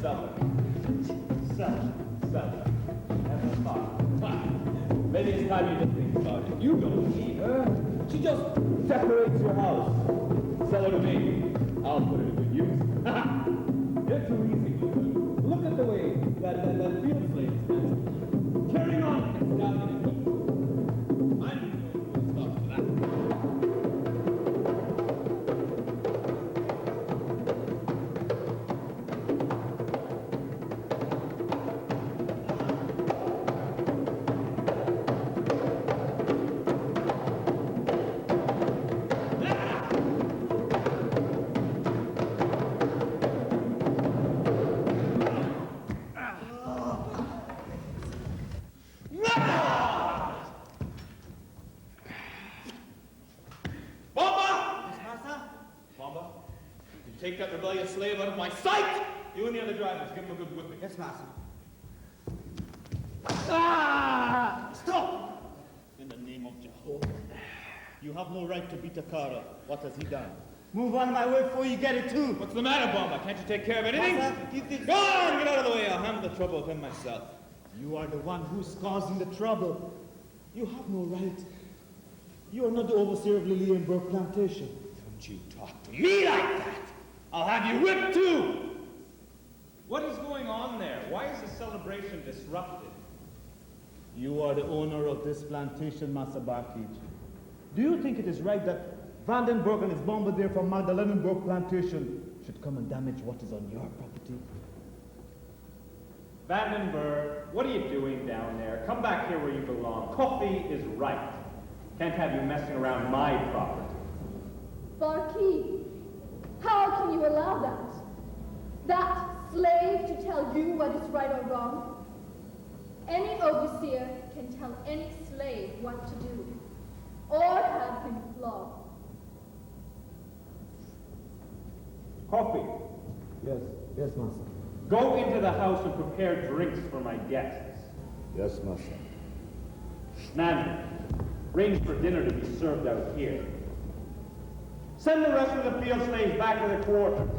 Sell it. Have a talk. Maybe it's time you did think about it. You don't need her. She just decorates your house. Sell her to me. I'll put it to good use. They're too easy. Look at the way that field slaves dance. Carrying on down in a heap. I'm going to stop for that. Take that rebellious slave out of my sight! You and the other drivers, give him a good whipping. Yes, master. Ah! Stop! In the name of Jehovah. You have no right to beat Takara. What has he done? Move on my way before you get it too. What's the matter, Bomba? Can't you take care of anything? Go on, get out of the way. I'll handle the trouble with him myself. You are the one who's causing the trouble. You have no right. You are not the overseer of Lillian Burke Plantation. Don't you talk to me like that! I'll have you whipped too! What is going on there? Why is the celebration disrupted? You are the owner of this plantation, Master Barkage. Do you think it is right that Vandenberg and his bombardier from Magdalenenburg Plantation should come and damage what is on your property? Vandenberg, what are you doing down there? Come back here where you belong. Coffee is right. Can't have you messing around my property. Barkeep, how can you allow that? That slave to tell you what is right or wrong? Any overseer can tell any slave what to do, or have him flogged. Coffee. Yes, master. Go into the house and prepare drinks for my guests. Yes, master. Nana, arrange for dinner to be served out here. Send the rest of the field slaves back to their quarters.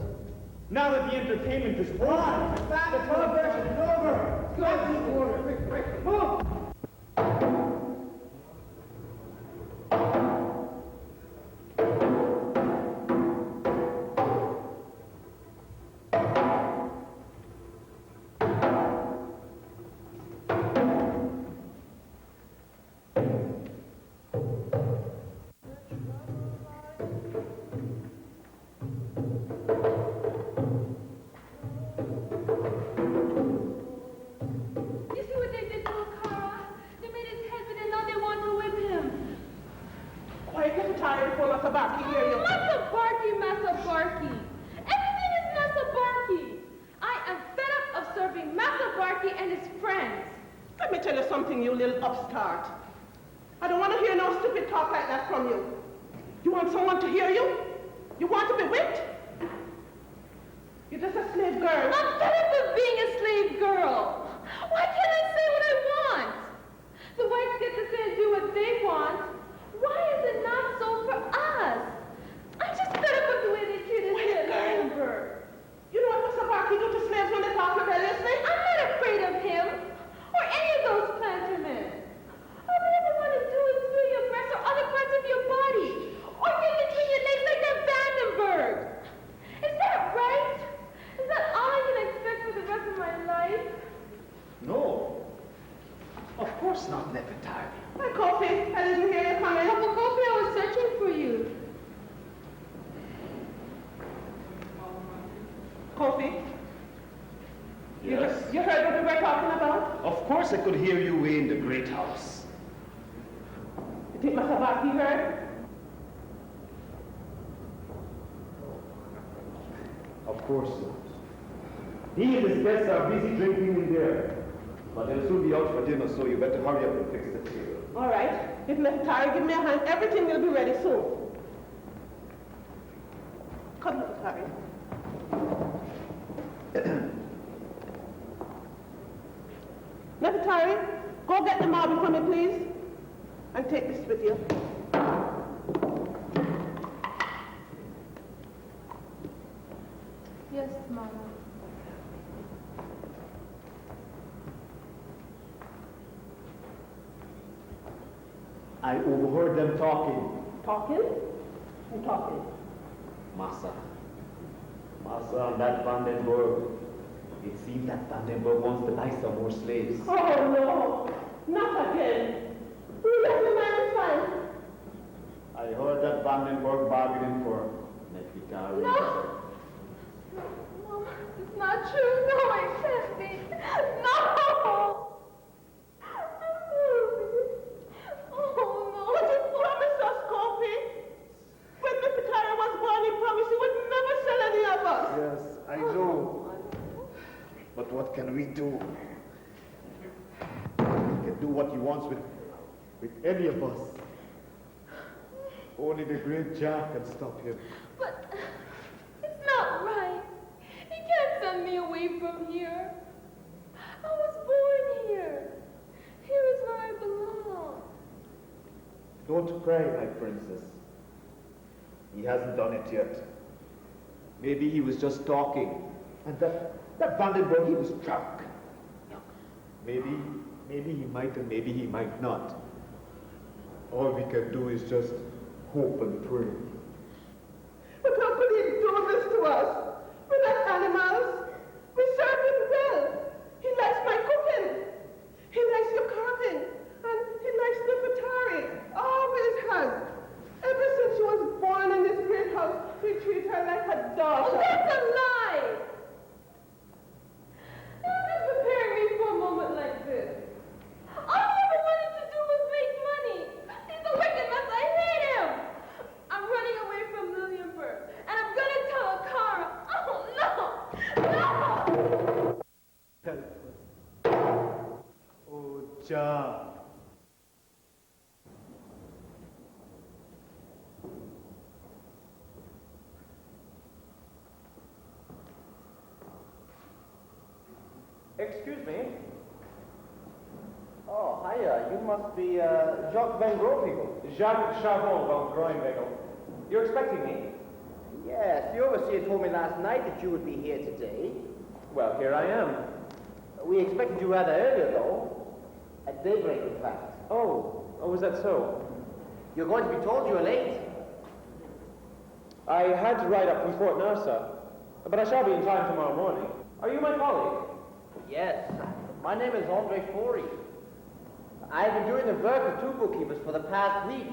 Now that the entertainment is over. The celebration is over. Go to the quarters. Quick. Move. I could hear you way in the great house. You think Master Barky heard? Of course not. He and his guests are busy drinking in there. But they'll soon be out for dinner, so you better hurry up and fix the table. All right. If Nefertari give me a hand, everything will be ready soon. Come, Nefertari. Nefertari, go get the marble for me, please. And take this with you. Yes, Mama. I overheard them talking. Talking? Who talking? Massa and that Vandenberg. It seems that Vandenberg wants to buy some more slaves. Oh, no. Not again. Who let the man find? I heard that Vandenberg bargaining for Netvitari. No! No, it's not true. No, it can't be. No! Oh, no. But he promised us, Kopi. When Mr. Tyra was born, he promised he would never sell any of us. Yes, I know. But what can we do? He can do what he wants with any of us. Only the great Jah can stop him. But it's not right. He can't send me away from here. I was born here. Here is where I belong. Don't cry, my princess. He hasn't done it yet. Maybe he was just talking. And that Vandenberg, he was drunk. Maybe he might and maybe he might not. All we can do is just hope and pray. But how could he do this to us? We're not animals. We serve him well. He likes my cooking. He likes your carving. And he likes the fatari. Always has. Ever since she was born in this great house, we treat her like a daughter. Oh, that's a lie! You're just preparing me for a moment like this. All he ever wanted to do was make money. He's a wicked mess. I hate him. I'm running away from Lillianburg, and I'm gonna tell Akara. Oh, no! No! Oh, Jah. Excuse me. Oh, hiya. You must be Jacques Van Groenwegel. Jacques Charbon van Groenwegel. You're expecting me? Yes, the overseer told me last night that you would be here today. Well, here I am. We expected you rather earlier, though. At daybreak, in fact. Oh, was that so? You're going to be told you're late. I had to ride up from Fort Narsa, but I shall be in time tomorrow morning. Are you my colleague? Yes. My name is Andre Forey. I've been doing the work of two bookkeepers for the past week.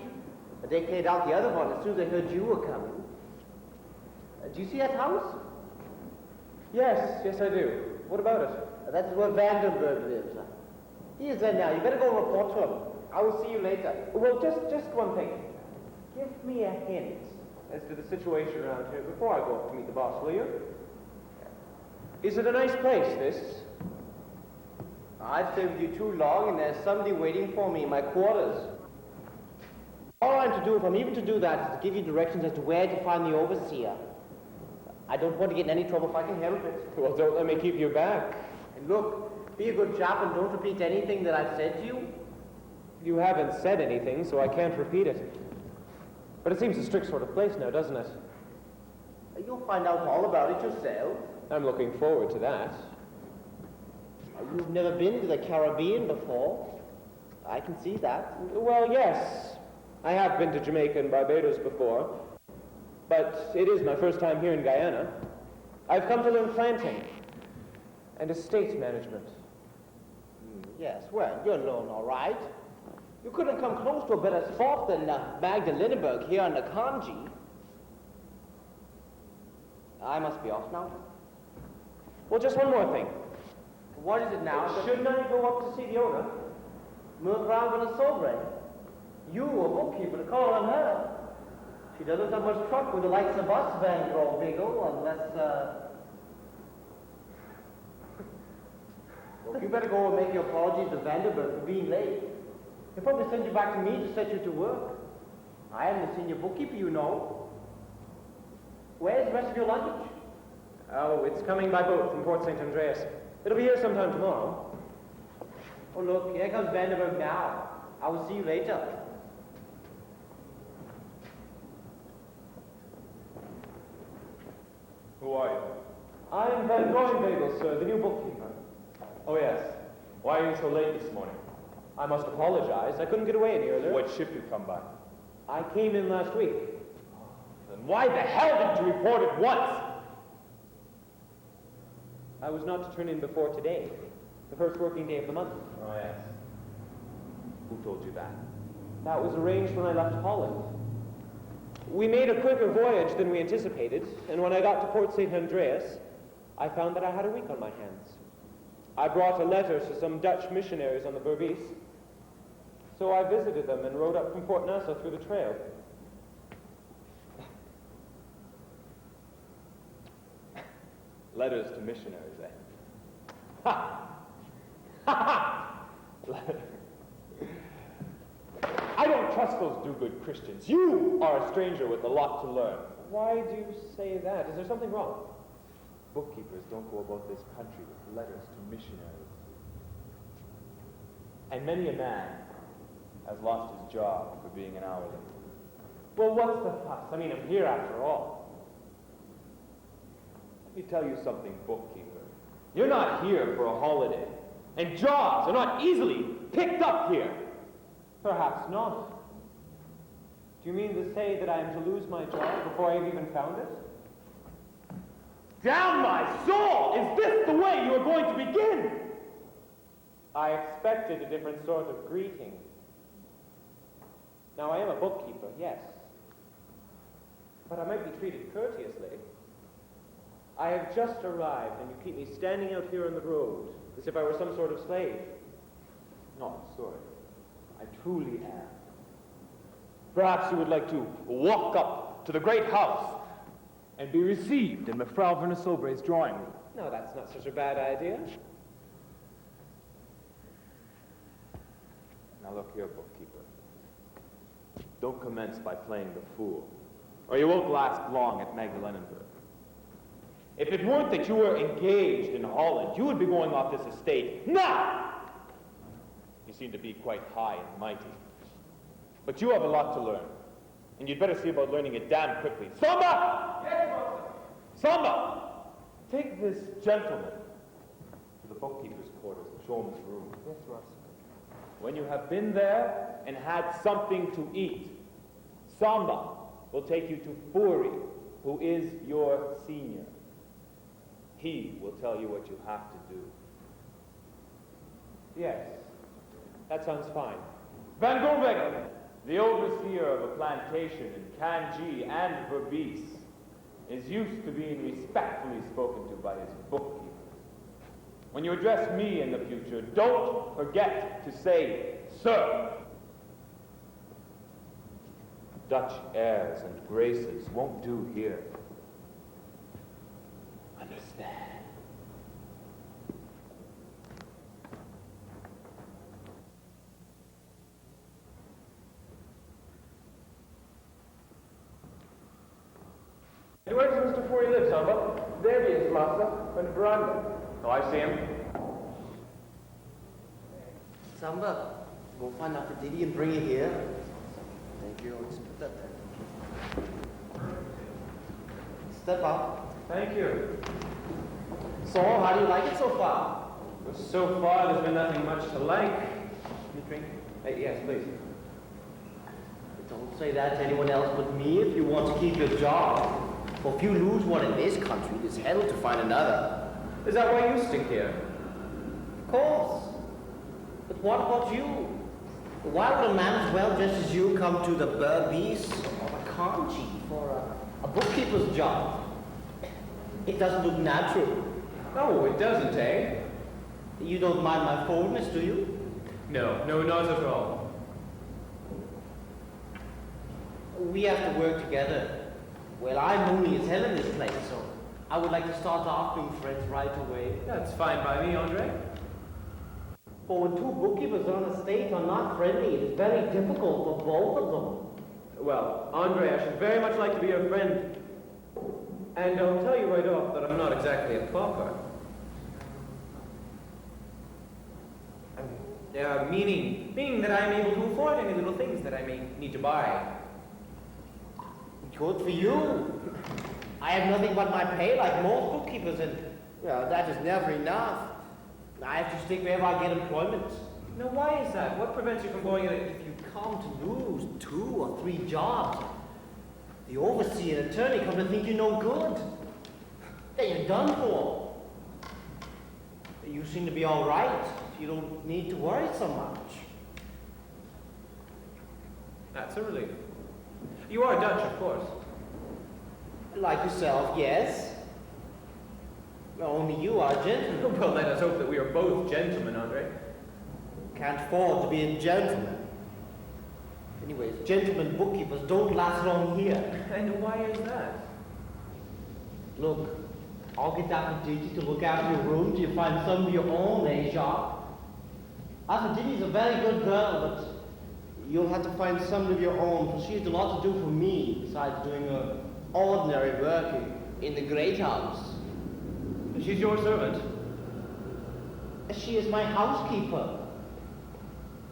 But they cleared out the other one as soon as they heard you were coming. Do you see that house? Yes, I do. What about it? That's where Vandenberg lives. He is there now. You better go report to him. I will see you later. Well, just one thing. Give me a hint. As to the situation around here, before I go up to meet the boss, will you? Is it a nice place, this? I've stayed with you too long, and there's somebody waiting for me in my quarters. All I'm to do, if I'm even to do that, is to give you directions as to where to find the overseer. I don't want to get in any trouble if I can help it. Well, don't let me keep you back. And look, be a good chap and don't repeat anything that I've said to you. You haven't said anything, so I can't repeat it. But it seems a strict sort of place now, doesn't it? You'll find out all about it yourself. I'm looking forward to that. You've never been to the Caribbean before. I can see that. Well, yes. I have been to Jamaica and Barbados before. But it is my first time here in Guyana. I've come to learn planting and estate management. Yes, well, you're alone, all right. You couldn't come close to a better spot than Magda Lindenberg here on the Kanji. I must be off now. Well, just one more thing. What is it now? Shouldn't I go up to see the owner? Move around with a sobre. You, a bookkeeper, to call on her. She doesn't have much truck with the likes of us, Van Groenwegel, unless, Well, you better go and make your apologies to Vanderbilt for being late. He'll probably send you back to me to set you to work. I haven't seen your bookkeeper, you know. Where's the rest of your luggage? Oh, it's coming by boat from Port St. Andreas. It'll be here sometime tomorrow. Oh, look, here comes Vanderbilt now. I will see you later. Who are you? I'm Van Groenwegel, sir, the new bookkeeper. Oh, yes. Why are you so late this morning? I must apologize. I couldn't get away any earlier. What ship you come by? I came in last week. Then why the hell didn't you report at once? I was not to turn in before today, the first working day of the month. Oh, yes. Who told you that? That was arranged when I left Holland. We made a quicker voyage than we anticipated, and when I got to Port St. Andreas, I found that I had a week on my hands. I brought a letter to some Dutch missionaries on the Berbice, so I visited them and rode up from Port Nassau through the trail. Letters to missionaries, eh? Ha! Ha ha! I don't trust those do-good Christians. You are a stranger with a lot to learn. Why do you say that? Is there something wrong? Bookkeepers don't go about this country with letters to missionaries. And many a man has lost his job for being an hourly. Well, what's the fuss? I mean, I'm here after all. Let me tell you something, bookkeeper. You're not here for a holiday. And jobs are not easily picked up here. Perhaps not. Do you mean to say that I am to lose my job before I've even found it? Damn my soul! Is this the way you are going to begin? I expected a different sort of greeting. Now, I am a bookkeeper, yes. But I might be treated courteously. I have just arrived, and you keep me standing out here on the road, as if I were some sort of slave. Not sorry. I truly am. Perhaps you would like to walk up to the great house and be received in Mefrau Vernesobre's drawing room. No, that's not such a bad idea. Now look here, bookkeeper. Don't commence by playing the fool, or you won't last long at Magdalenenburg. If it weren't that you were engaged in Holland, you would be going off this estate now! You seem to be quite high and mighty. But you have a lot to learn, and you'd better see about learning it damn quickly. Samba! Yes, master. Samba! Take this gentleman to the bookkeeper's quarters and show him his room. Yes, master. When you have been there and had something to eat, Samba will take you to Furi, who is your senior. He will tell you what you have to do. Yes, that sounds fine. Van Gorweg, the overseer of a plantation in Kanji and Berbice, is used to being respectfully spoken to by his bookkeeper. When you address me in the future, don't forget to say, sir. Dutch airs and graces won't do here. Understand? And where does Mr. Forey live, Samba? There he is, master, on the veranda. Oh, I see him. Samba, go find out the ditty and bring it here. Thank you. Let's put that there. Step up. Thank you. So, how do you like it so far? So far, there's been nothing much to like. You drink? Yes, please. Don't say that to anyone else but me if you want to keep your job. For if you lose one in this country, it's hell to find another. Is that why you stick here? Of course. But what about you? Why would a man as well dressed as you come to the Berbice or the Kanji for a bookkeeper's job? It doesn't look natural. No, it doesn't, eh? You don't mind my boldness, do you? No, not at all. We have to work together. Well, I'm lonely as hell in this place, so I would like to start off being friends right away. That's fine by me, Andre. For when two bookkeepers on a estate are not friendly, it is very difficult for both of them. Well, Andre, I should very much like to be your friend. And I'll tell you right off that I'm not exactly a pauper. Meaning that I'm able to afford any little things that I may need to buy. Good for you. I have nothing but my pay like most bookkeepers, and well, that is never enough. I have to stick wherever I get employment. Now, why is that? What prevents you from going in if you come to lose 2 or 3 jobs? The overseer and attorney come to think you're no good. Then you're done for. You seem to be all right. You don't need to worry so much. That's a relief. You are Dutch, of course. Like yourself, yes. Well, only you are a gentleman. Well, let us hope that we are both gentlemen, Andre. Can't afford to be a gentleman. Anyways, gentlemen bookkeepers don't last long here. And why is that? Look, I'll get down to Didi to look after your room till you find some of your own, eh, Jacques? After Didi's a very good girl, but you'll have to find some of your own, for she has a lot to do for me, besides doing her ordinary work in the great house. She's your servant. She is my housekeeper.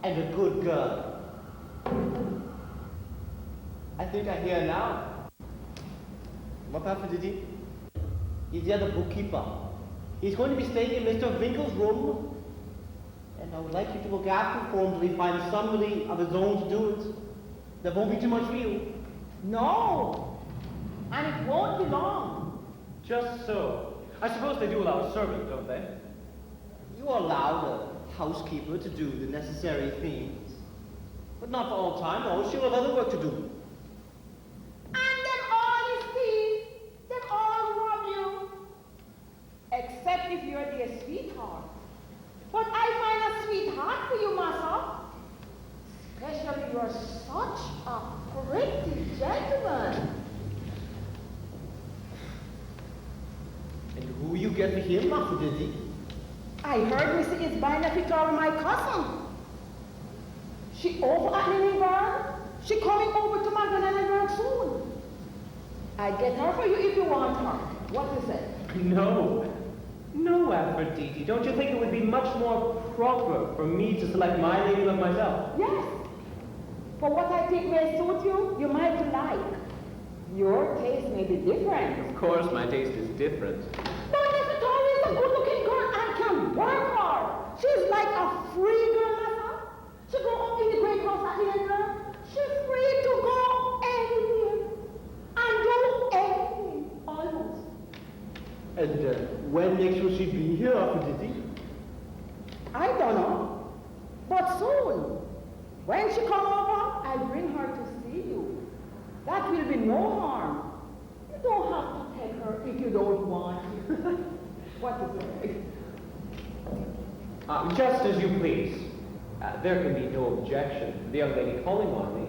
And a good girl. I think I hear now. What happened, Didi? He's the other bookkeeper. He's going to be staying in Mr. Winkle's room. And I would like you to look after him for him till he finds somebody of his own to do it. There won't be too much for you. No. And it won't be long. Just so. I suppose they do allow a servant, don't they? You allow the housekeeper to do the necessary things. But not for all time, no. She'll have other work to do. And then all is peace. Then all love you. Except if you're their sweetheart. But I find a sweetheart for you, Massa. Especially you're such a pretty gentleman. And who you get for him, Master Dizzy? I heard Mr. is buying a picture of my cousin. She over at Leningrad. She coming over to Magdalena soon. I get her for you if you want her. What you say? No. No, Aphrodite. Don't you think it would be much more proper for me to select my lady love myself? Yes. For what I think may suit you, you might like. Your taste may be different. Of course, my taste is different. But Miss Victoria is a good-looking girl and can work hard. She's like a free girl, Massa. She go up in the great house at Leningrad. She's free to go anywhere and do anything, almost. And when next will she be here, Aphrodite? I don't know, but soon. When she come over, I'll bring her to see you. That will be no harm. You don't have to take her if you don't want to. What is it? Just as you please. There can be no objection. The young lady calling on me,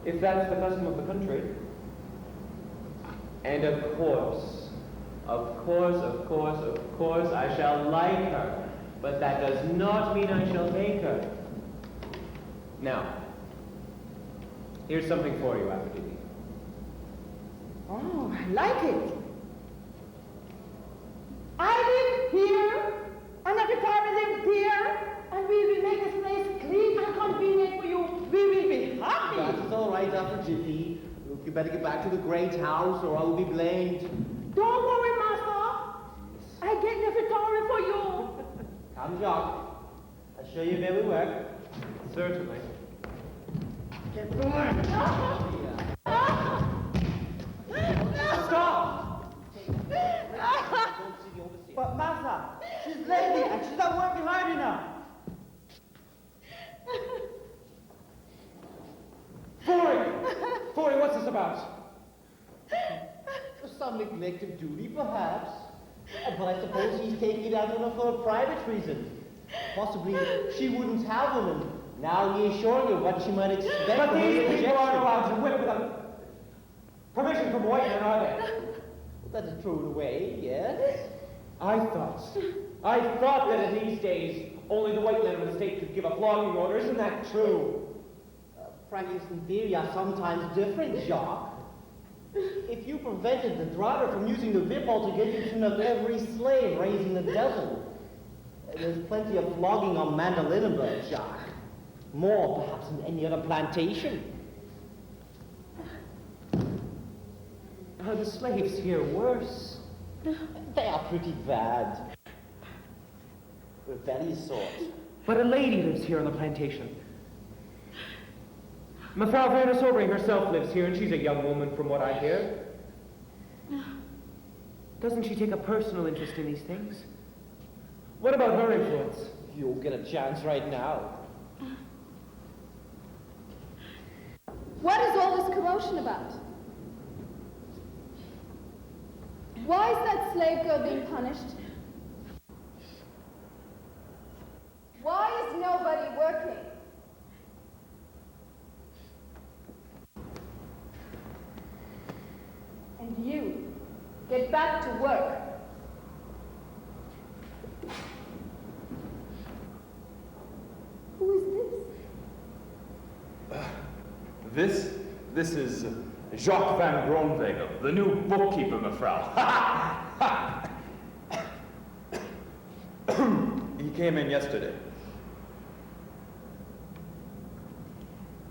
if that's the custom of the country. And of course, I shall like her. But that does not mean I shall take her. Now, here's something for you, Aphrodite. Oh, I like it. I live here, and every family live here, and we will make this place clean and convenient for you. We will be happy. That's all right, Aphrodite. Look, you better get back to the great house, or I will be blamed. Don't worry, Master. I get the Victoria for you. Come, Jacques. I'll show you where we work. Certainly. Get to work. Stop! But Martha, she's lazy and she's not working hard enough. Forey, what's this about? Some neglect of duty, perhaps. But I suppose he's taking it out on her for a private reason. Possibly she wouldn't have him, and now he is showing her what she might expect But from these her people aren't rejection. allowed to whip without permission from white men, are they? That is true in a way, yes. I thought that in these days, only the white men of the state could give a flogging order. Isn't that true? Practice and theory are sometimes different, Jacques. If you prevented the driver from using the whip altogether, you shouldn't have every slave raising the devil. There's plenty of flogging on Mandalinenberg, Jacques. More, perhaps, than any other plantation. Are the slaves here worse? They are pretty bad. Rebellious sort. But a lady lives here on the plantation. Mevrouw Werner Sobering herself lives here, and she's a young woman from what I hear. Doesn't she take a personal interest in these things? What about her influence? You'll get a chance right now. What is all this commotion about? Why is that slave girl being punished? Why is nobody working? And you, get back to work. Who is this? This is Jacques van Groenwegel, the new bookkeeper, mevrouw. He came in yesterday.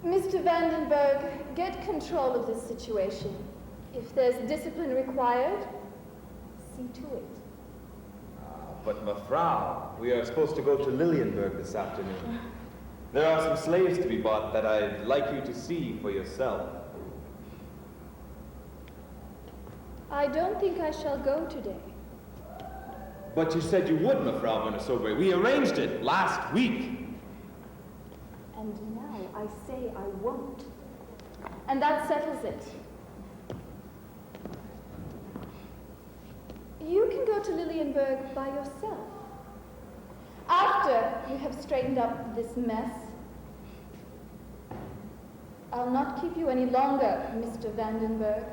Mr. Vandenberg, get control of this situation. If there's discipline required, see to it. But mevrouw, we are supposed to go to Lilienberg this afternoon. There are some slaves to be bought that I'd like you to see for yourself. I don't think I shall go today. But you said you would, mevrouw van der Sobering. We arranged it last week. And now I say I won't. And that settles it. You can go to Lilienberg by yourself. After you have straightened up this mess, I'll not keep you any longer, Mr. Vandenberg.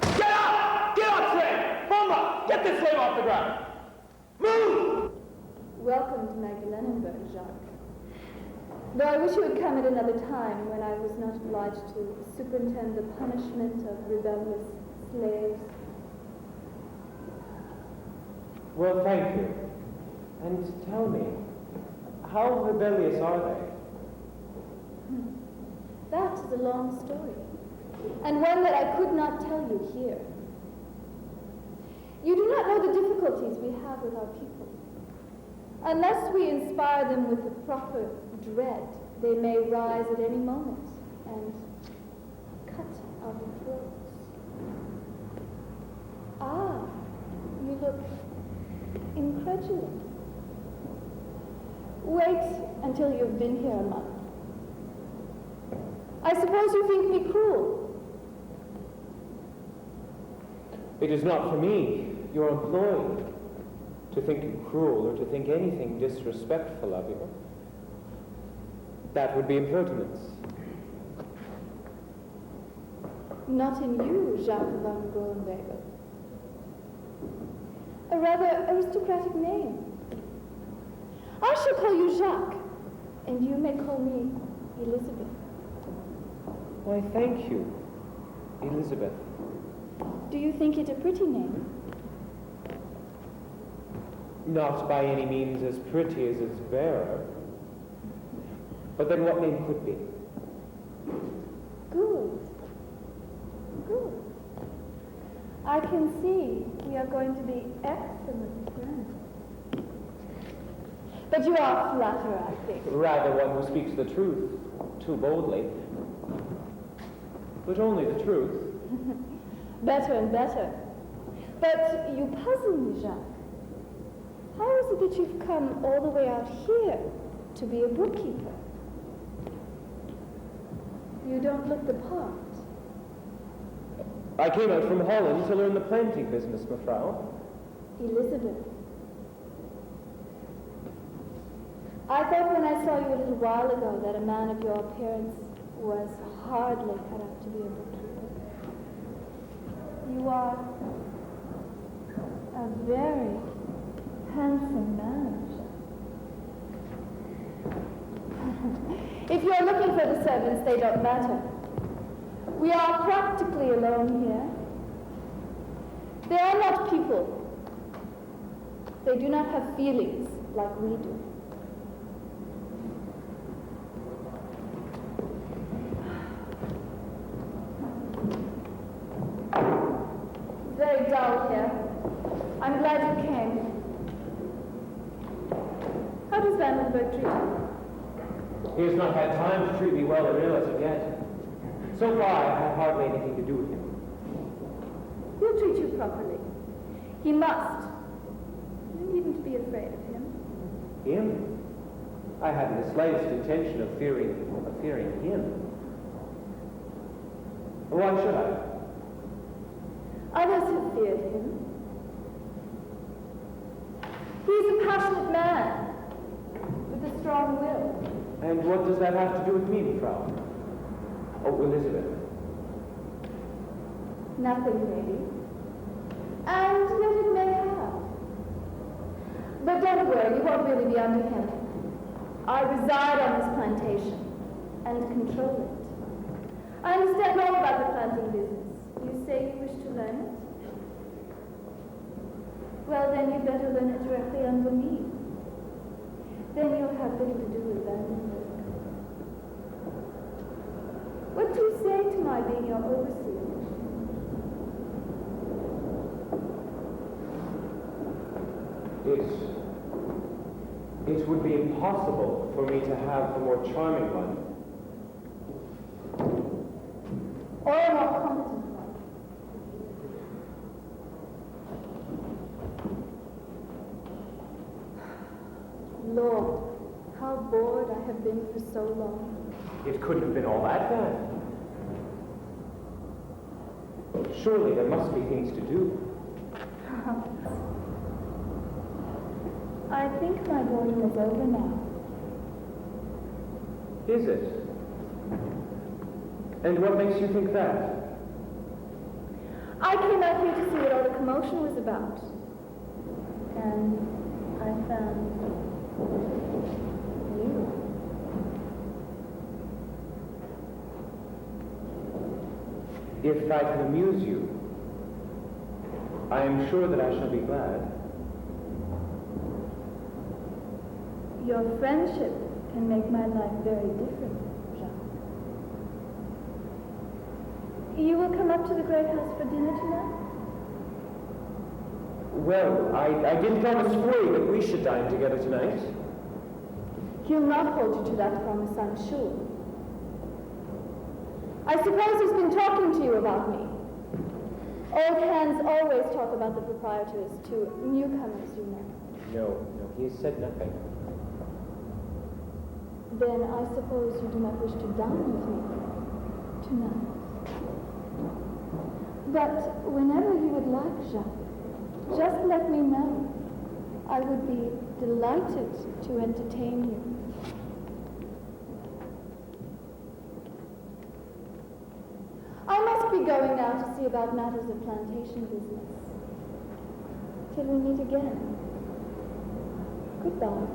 Get out! Get out, slave! Bomba! Get this slave off the ground! Move! Welcome to Magdalenenberg, Jacques. Though I wish you had come at another time when I was not obliged to superintend the punishment of rebellious slaves. Well, thank you. And tell me, how rebellious are they? That is a long story, and one that I could not tell you here. You do not know the difficulties we have with our people. Unless we inspire them with the proper dread, they may rise at any moment and cut our throats. Ah, you look incredulous. Wait until you've been here a month. I suppose you think me cruel. It is not for me, your employee, to think you cruel or to think anything disrespectful of you. That would be impertinence. Not in you, Jacques van Groenwegel. A rather aristocratic name. I shall call you Jacques, and you may call me Elizabeth. Why, thank you, Elizabeth. Do you think it a pretty name? Not by any means as pretty as its bearer. But then what name could be? Good. Good. I can see we are going to be excellent friends. But you are a flatterer, I think. Rather one who speaks the truth, too boldly. But only the truth. Better and better. But you puzzle me, Jacques. How is it that you've come all the way out here to be a bookkeeper? You don't look the part. I came out from Holland to learn the planting business, mevrouw. Elizabeth. I thought when I saw you a little while ago that a man of your appearance was hardly cut out to be a bookkeeper. You are a very handsome man. If you're looking for the servants, they don't matter. We are practically alone here. They are not people. They do not have feelings like we do. Lunenburg treat you? He has not had time to treat me well or ill as of yet. So far, I have had hardly anything to do with him. He'll treat you properly. He must. You needn't be afraid of him. Him? I hadn't the slightest intention of fearing him. Why should I? Others have feared him. He's a passionate man with a strong will. And what does that have to do with me, Frau? Oh, Elizabeth. Nothing, maybe. And yet it may have. But don't worry, you won't really be under him. I reside on this plantation and control it. I understand all about the planting business. You say you wish to learn it? Well, then you better learn it directly under me. Then you'll have little to do with Vandenberg. What do you say to my being your overseer? It would be impossible for me to have a more charming one. Or a more competent one. Lord, how bored I have been for so long. It couldn't have been all that bad. Surely there must be things to do. I think my boredom is over now. Is it? And what makes you think that? I came out here to see what all the commotion was about. And I found you. If I can amuse you, I am sure that I shall be glad. Your friendship can make my life very different, Jacques. You will come up to the Great House for dinner tonight? Well, I did promise Frey that we should dine together tonight. He'll not hold you to that promise, I'm sure. I suppose he's been talking to you about me. Old hands always talk about the proprietors to newcomers, you know. No, he has said nothing. Then I suppose you do not wish to dine with me tonight. But whenever you would like, Jacques, just let me know. I would be delighted to entertain you. I must be going now to see about matters of plantation business. Till we meet again. Goodbye.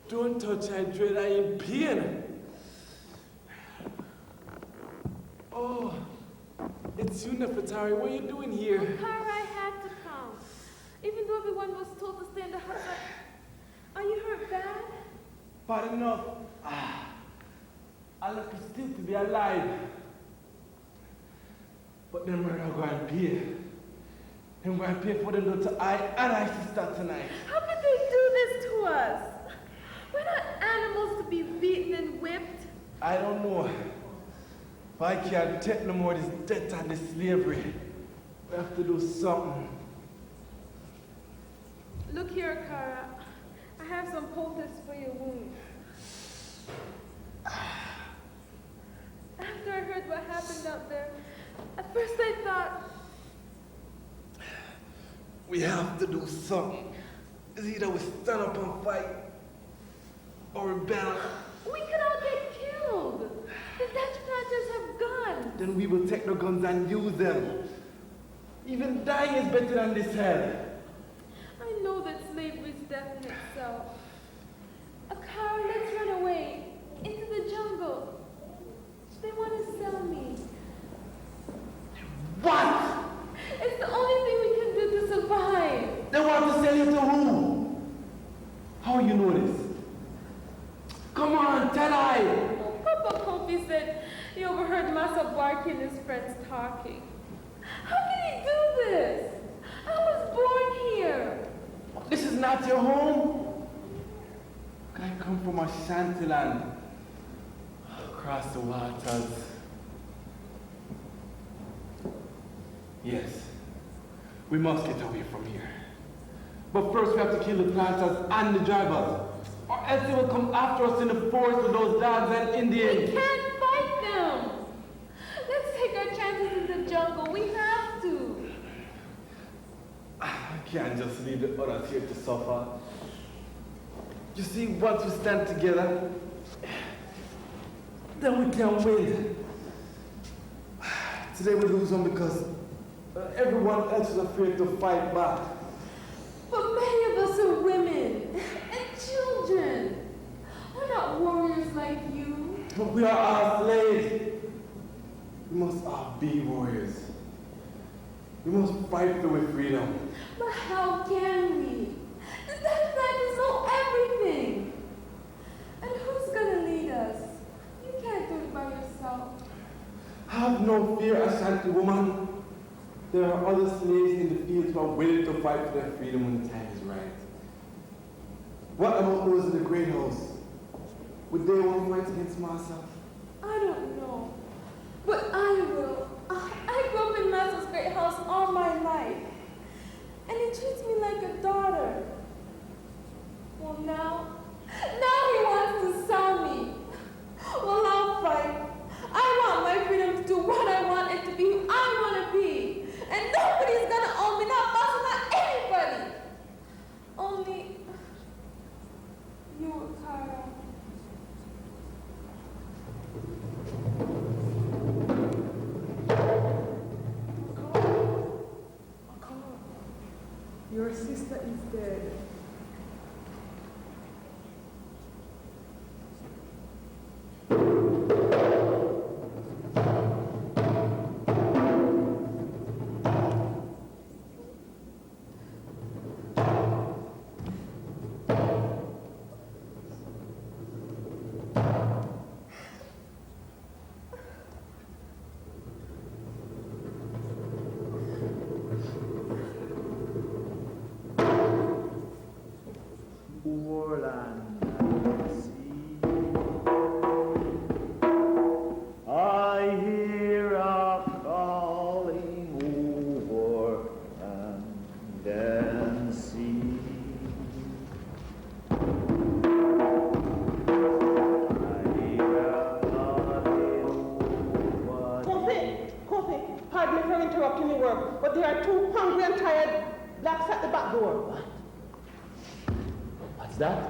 Don't touch, I dread, I am pain. Oh, it's you, Nefertari. What are you doing here? Kara, I had to come. Even though everyone was told to stay in the house, are you hurt bad? Bad enough. I lucky still to be alive. But them murder go and pay. Them go and pay for them to I and I sister tonight. How could they do this to us? We're not animals to be beaten and whipped. I don't know. But I can't take no more of this death and this slavery. We have to do something. Look here, Kara. I have some poultice for your wound. After I heard what happened out there, at first I thought... We have to do something. It's either we stand up and fight, or rebel. We could all get killed. The Dutch planters have guns. Then we will take the guns and use them. Even dying is better than this hell. I know that slavery is death in itself. Kara, let's run away into the jungle. They want to sell me. What? It's the only thing we can do to survive. They want to sell you to who? How you know this? Come on, tell I. Papa Kofi said he overheard Massa Barky and his friends talking. How can he do this? I was born here. This is not your home. I come from a shanty land. Across the waters. Yes, we must get away from here. But first we have to kill the planters and the drivers, or else they will come after us in the forest with those dogs and Indians. We can't fight them. Let's take our chances in the jungle. We have to. I can't just leave the others here to suffer. You see, once we stand together, then we can win. Today we lose them because everyone else is afraid to fight back. But many of us are women and children. We're not warriors like you. But we are all slaves. We must all be warriors. We must fight for freedom. But how can we? The Dutch planters know everything. And who's gonna lead us? You can't do it by yourself. Have no fear, Ashanti woman. There are other slaves in the fields who are willing to fight for their freedom when the time is right. What about those in the great house? Would they want to fight against myself? I don't know. But I will. I grew up in Massa's great house all my life. And he treats me like a daughter. Well, now he wants to sell me. Well, I'll fight. I want my freedom to do what I want and to be who I want to be. And nobody's gonna own me, not Massa, not anybody. Only you, Kara. Your sister is dead. But there are two hungry and tired blacks at the back door. What's that?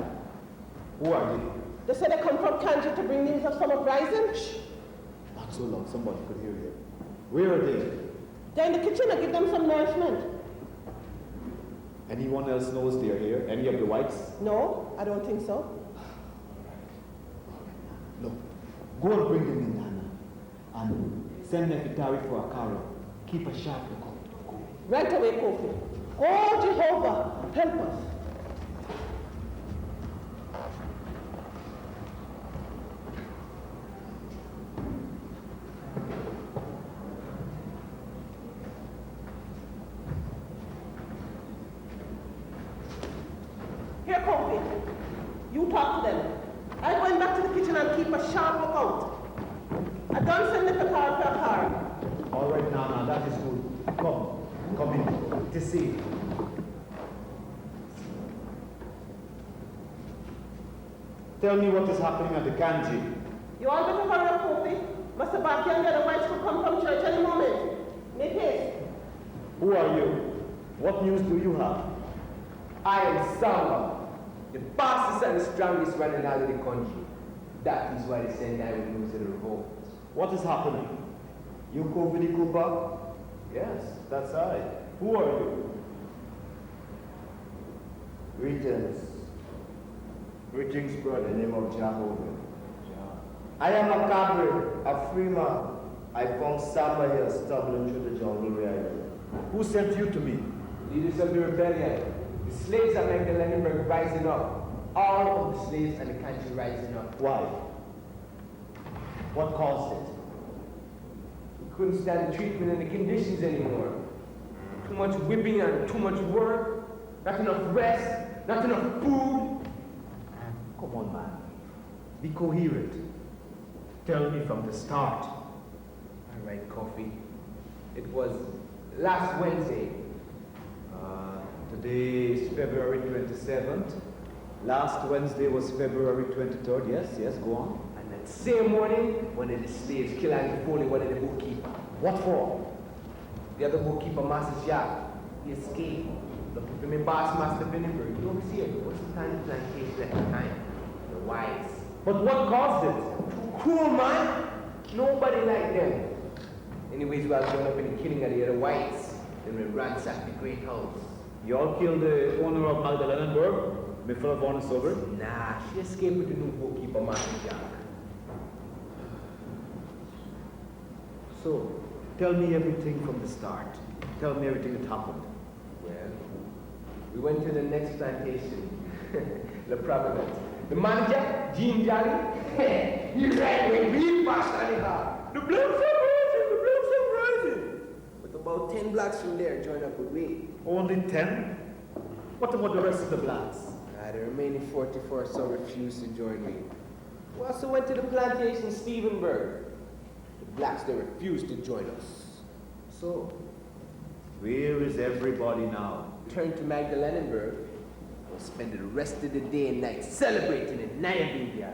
Who are they? They said they come from Kanji to bring news of some uprising. Shh. Not so loud, somebody could hear you. Where are they? They're in the kitchen to give them some nourishment. Anyone else knows they're here? Any of the whites? No, I don't think so. Look, go and bring them in, Nana. And send Nefertari for a car. Keep a sharp lookout. Go. Right away, Kofi. Oh, Jehovah, help us. Here, Kofi. You talk to them. I'm going back to the kitchen and keep a sharp lookout. I don't send the car for a car. All right, Nana, that is good. Come in. To see. Tell me what is happening at the Kanji. You all better hurry up, Kofi. Master Baki and the other whites will come from church any moment. Make haste. Who are you? What news do you have? I am Samba, the fastest and the strongest running out of the country. That is why they send I with news of the revolt. What is happening? You Kofi the Cooper? Yes, that's I. Who are you? Greetings. Greetings, brother. In the name of Jehovah. I am a Cabri, a free man. I found Samba here stumbling through the jungle where I live. Who sent you to me? Leaders of the rebellion, the slaves at Magdalenenburg rising up. All of the slaves and the country rising up. Why? What caused it? We couldn't stand the treatment and the conditions anymore. Too much whipping and too much work. Not enough rest, not enough food. Come on, man. Be coherent. Tell me from the start. All right, Coffee. It was last Wednesday. Today is February 27th. Last Wednesday was February 23rd. Yes, go on. And that same morning, one of the slaves killed and Foley, one of the bookkeeper. What for? The other bookkeeper, Master Jack, he escaped. Looking for my boss, Master Vinneberg. You don't see it. What's the time plantation at the time? The whites. But what caused it? Too cruel, man. Nobody like them. Anyways, we are going up in the killing of the other whites. Then we ransacked the great house. You all killed the owner of Magdalenenburg? Before von Sober? Nah, she escaped with the new bookkeeper, Master Jack. So, tell me everything from the start. Tell me everything that happened. Well, we went to the next plantation, La Providence. The manager, Jean Jolly, he ran away real fast anyhow. The bloods are rising. But about 10 blocks from there, joined up with me. Only 10? What about the rest of the blacks? The remaining 44 so refused to join me. We also went to the plantation Stephenburg. The blacks, they refused to join us. So, where is everybody now? Turned to Magdalenenburg. We'll spend the rest of the day and night celebrating in Naya.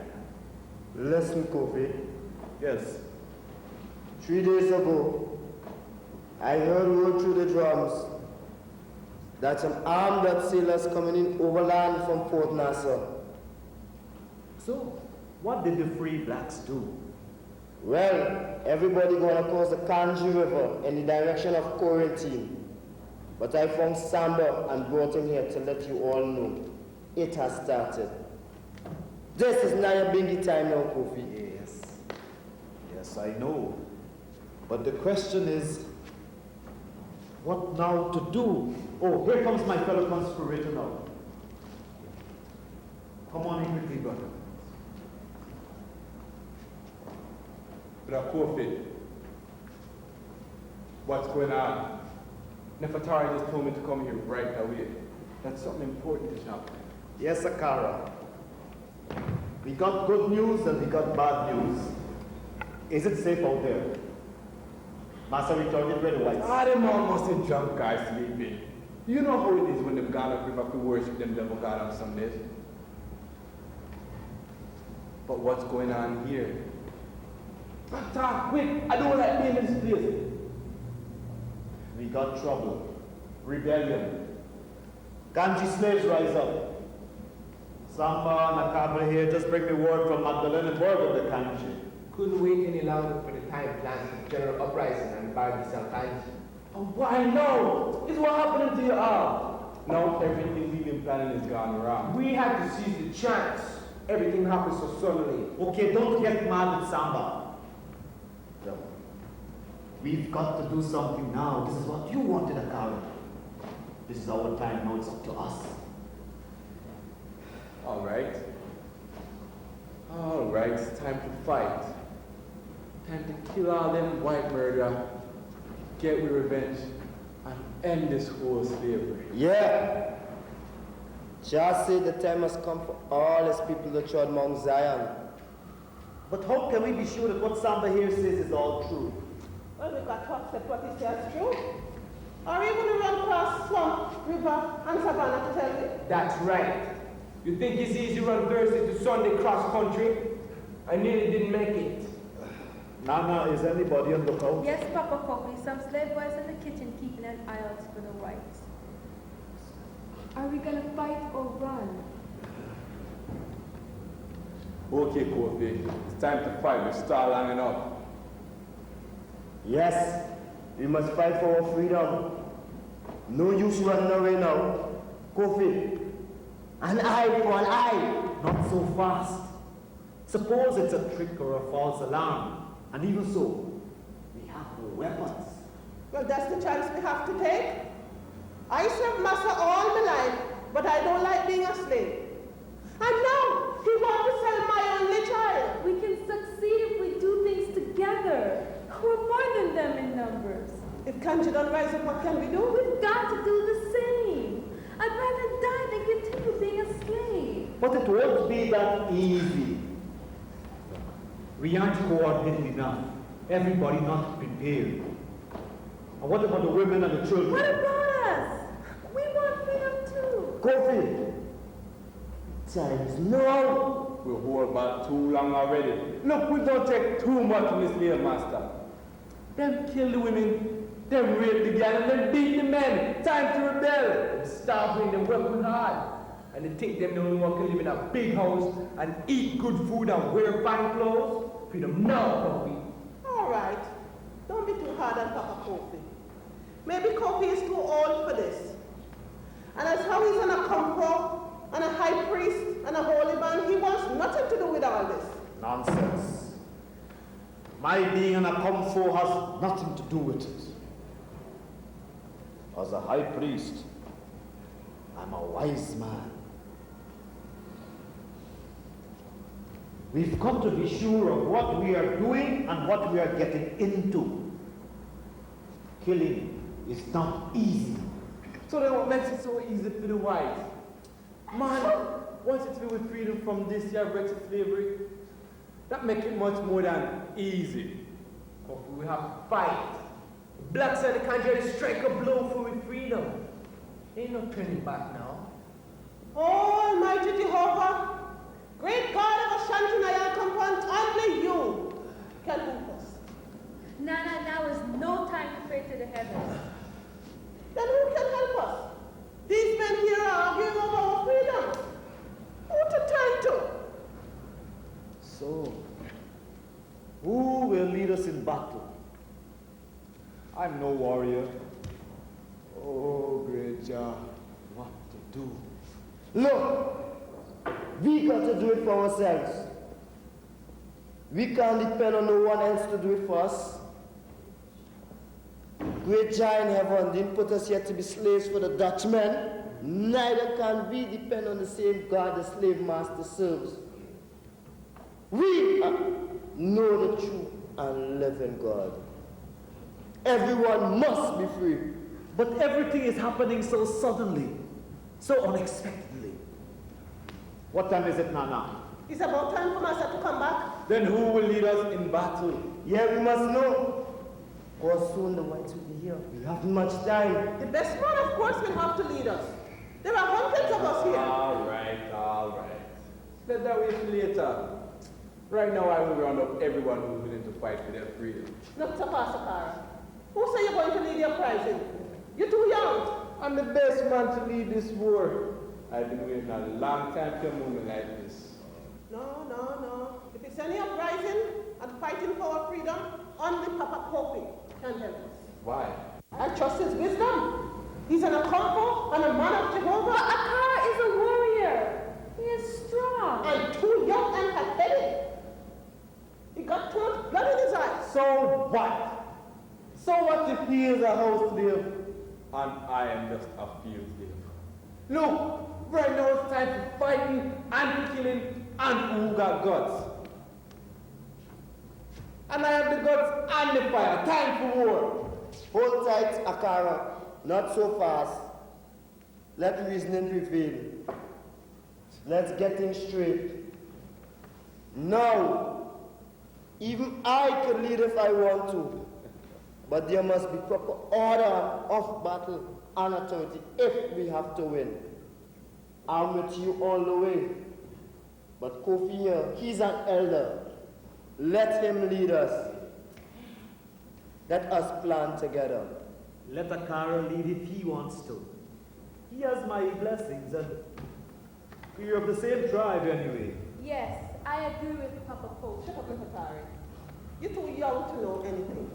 Listen, Kofi. Yes. 3 days ago, I heard word through the drums that some armed sailors coming in overland from Fort Nassau. So, what did the free blacks do? Well, everybody gonna cross the Kanji River in the direction of Quarantine. But I found Samba and brought him here to let you all know. It has started. This is Nyabingi time now, Kofi. Yes, I know. But the question is, what now to do? Oh, here comes my fellow conspirator now. Come on in quickly, brother. Brother Kofi, what's going on? Nefertari just told me to come here right away. That's something important to happen. Yes, Akara. We got good news and we got bad news. Is it safe out there? Master retorted where the whites. Them almost a drunk guys sleeping. You know how it is when them gone up river to worship them devil god on Sundays. But what's going on here? Talk quick! I don't like being in this place. We got trouble. Rebellion. Ganji slaves rise up. Samba and Akabra here just bring me word from Magdalenenburg of the Kanji. Couldn't wait any longer for the time planned for general uprising and Berbice Uprising. Oh, why no? It's what happening to you all. No, everything we've been planning has gone wrong. We had to seize the chance. everything happened so suddenly. Okay, don't get mad at Samba. Look, we've got to do something now. This is what you wanted, Akara. This is our time now, it's up to us. All right. All right, it's time to fight. Time to kill all them white murderer, get with revenge, and end this whole slavery. Yeah. Just say the time has come for all his people to trod Mount Zion. But how can we be sure that what Samba here says is all true? Well, we've got to accept what he says true. Are you going to run across swamp, river, and savannah to tell me? That's right. You think it's easy to run Thursday to Sunday cross country? I nearly didn't make it. Nana, is anybody on the lookout? Yes, Papa Coffee. Some slave boys in the kitchen keeping an eye out for the whites. Are we gonna fight or run? Okay, Kofi, it's time to fight. We've stalled long enough. Yes, we must fight for our freedom. No use running away now. Kofi, an eye for an eye. Not so fast. Suppose it's a trick or a false alarm. And even so, we have no weapons. Well, that's the chance we have to take. I served Massa all my life, but I don't like being a slave. And now, he wants to sell my only child. We can succeed if we do things together. We're more than them in numbers. If Kanji don't rise up, what can we do? We've got to do the same. I'd rather die than continue being a slave. But it won't be that easy. We aren't coordinated enough. Everybody not prepared. And what about the women and the children? What about us? We want freedom too. Kofi, time is now. We'll hold back too long already. Look, we don't take too much from this slave master. Them kill the women, them rape the girl, and them beat the men. Time to rebel. Them starving, them working hard. And they think them the only one can live in a big house and eat good food and wear fine clothes. Freedom now, Kofi. All right. Don't be too hard on Papa Kofi. Maybe Kofi is too old for this. And as how he's an Akompo and a high priest and a holy man, he wants nothing to do with all this. Nonsense. My being an Akomfo has nothing to do with it. As a high priest, I'm a wise man. We've got to be sure of what we are doing and what we are getting into. Killing is not easy. So then what makes it so easy for the whites? Man, once it's filled with freedom from this here wretched slavery, that makes it much more than easy. Kofi, we have to fight. The black side of the country to strike a blow for with freedom. Ain't no turning back now. Almighty Jehovah, great God of Ashanti Nayal Compound, only you can help us. Nana, now is no time to pray to the heavens. Then who can help us? These men here are arguing over our freedom. Who to turn to? So, who will lead us in battle? I'm no warrior. Oh, great Jah, what to do? Look, we got to do it for ourselves. We can't depend on no one else to do it for us. Great Jah in heaven didn't put us here to be slaves for the Dutchmen. Neither can we depend on the same God the slave master serves. We know the true and living God. Everyone must be free. But everything is happening so suddenly, so unexpectedly. What time is it, Nana? It's about time for Massa to come back. Then who will lead us in battle? Yeah, we must know. Because soon the whites will be here. We haven't much time. The best man, of course, will have to lead us. There are hundreds of us here. All right. Let that wait till later. Right now, I will round up everyone who's willing to fight for their freedom. Look, Tapasakara, who say you're going to lead the uprising? You're too young. I'm the best man to lead this war. I've been waiting a long time for a moment like this. No. If it's any uprising and fighting for our freedom, only Papa Kofi can help us. Why? I trust his wisdom. He's an Akompo and a man of Jehovah. Akara is a warrior. He is strong. And too Look, right now it's time for fighting and killing and who got guts. And I have the guts and the fire. Time for war. Hold tight, Akara. Not so fast. Let reasoning prevail. Let's get things straight. Now, even I could lead if I want to. But there must be proper order of battle and authority if we have to win. I'm with you all the way. But Kofi here, he's an elder. Let him lead us. Let us plan together. Let Akara lead if he wants to. He has my blessings, and we're of the same tribe anyway. Yes, I agree with Papa Pope. Shut up, Hatari. You're too young to know anything.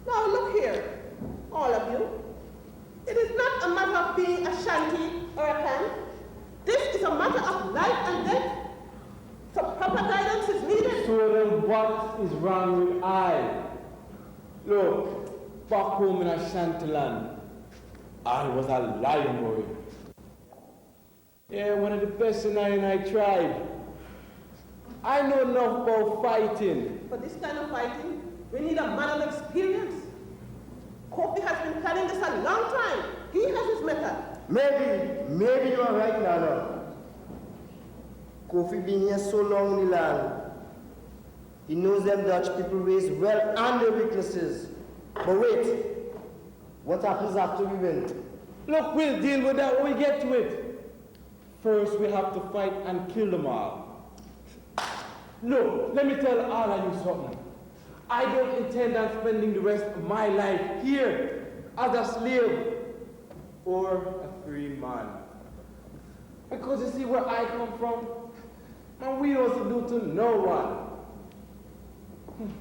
Now look here, all of you. It is not a matter of being a shanty or a clan. This is a matter of life and death. Some proper guidance is needed. So then what is wrong with I? Look, back home in Ashantiland, I was a lion boy. Yeah, one of the best in I tribe. I know enough about fighting. For this kind of fighting, we need a man of experience. Kofi has been planning this a long time. He has his method. Maybe you are right, Nana. Kofi been here so long in the land. He knows them Dutch people ways well and their weaknesses. But wait, what happens after we win? Look, we'll deal with that when we get to it. First, we have to fight and kill them all. Look, let me tell all of you something. I don't intend on spending the rest of my life here as a slave or a free man. Because you see where I come from, and we don't do to no one.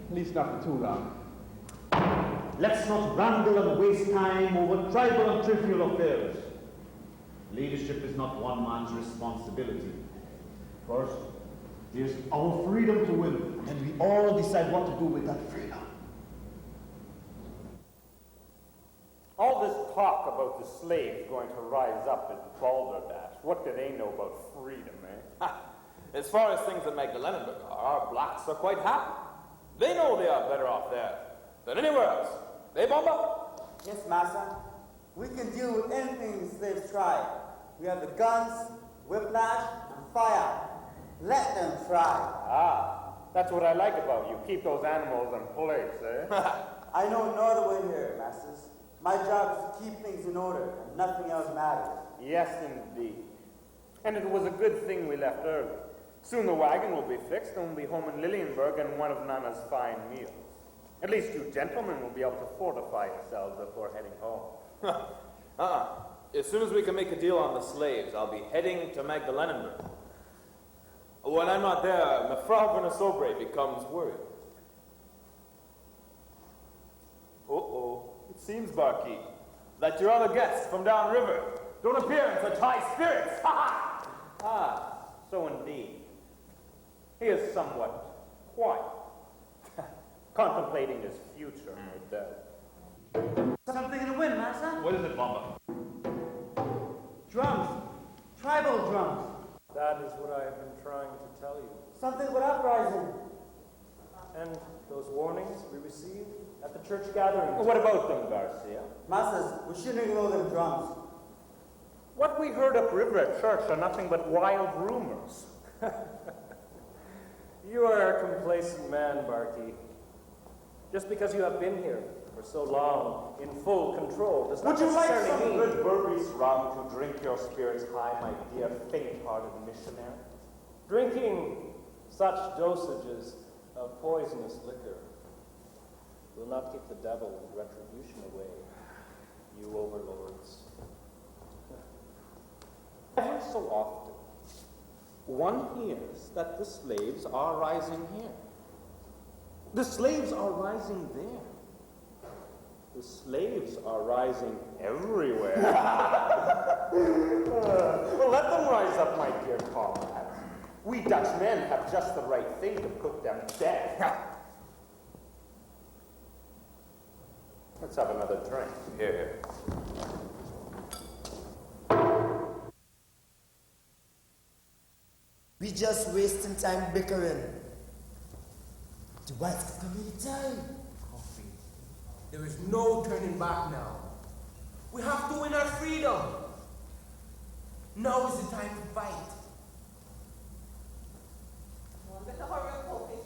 At least not for too long. Let's not wrangle and waste time over tribal and trivial affairs. Leadership is not one man's responsibility. First, there's our freedom to win, and we all decide what to do with that freedom. All this talk about the slaves going to rise up in Balderdash, what do they know about freedom, eh? As far as things at Magdalenenburg are, our blacks are quite happy. They know they are better off there than anywhere else. They bomba? Yes, Massa. We can deal with anything the slaves try. We have the guns, whiplash, and fire. Let them try. Ah, that's what I like about you. Keep those animals in place, eh? I know no other way here, Masters. My job is to keep things in order, and nothing else matters. Yes, indeed. And it was a good thing we left early. Soon the wagon will be fixed and we'll be home in Lilienberg and one of Nana's fine meals. At least you gentlemen will be able to fortify yourselves before heading home. As soon as we can make a deal on the slaves, I'll be heading to Magdalenenburg. When I'm not there, Mefrau Vernasobre becomes worried. Uh-oh. It seems, Barkeep, that your other guests from downriver don't appear in such high spirits. Ha ha! So indeed. He is somewhat quiet, contemplating his future, no doubt. Something in the wind, Massa? What is it, Bomba? Drums. Tribal drums. That is what I have been trying to tell you. Something with uprising. And those warnings we received at the church gathering. What about them, Garcia? Masters, we shouldn't ignore them drums. What we heard upriver at church are nothing but wild rumors. You are a complacent man, Barkeep. Just because you have been here for so long in full control does not Would you like necessarily some mean... good Berbice rum to drink your spirits high, my dear faint-hearted missionary? Drinking such dosages of poisonous liquor will not keep the devil and retribution away, you overlords. Every so often, one hears that the slaves are rising here. The slaves are rising there. The slaves are rising everywhere. Well, let them rise up, my dear comrades. We Dutch men have just the right thing to put them to death. Let's have another drink. Here, here. We just wasting time bickering. The whites could come anytime. Coffee. There is no turning back now. We have to win our freedom. Now is the time to fight. One better hurry up, Kofi.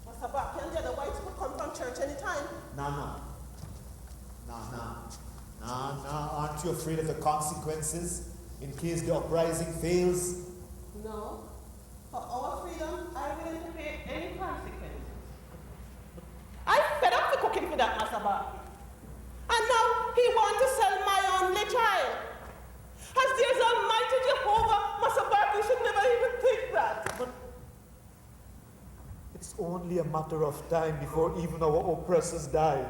Master Baki and the other whites could come from church anytime. Nah. Aren't you afraid of the consequences in case the uprising fails? No. For our freedom, I'm willing to pay any consequence. I fed up for cooking for that Master Baki. And now he wants to sell my only child. As there's Almighty Jehovah, Master Baki should never even think that. But it's only a matter of time before even our oppressors die.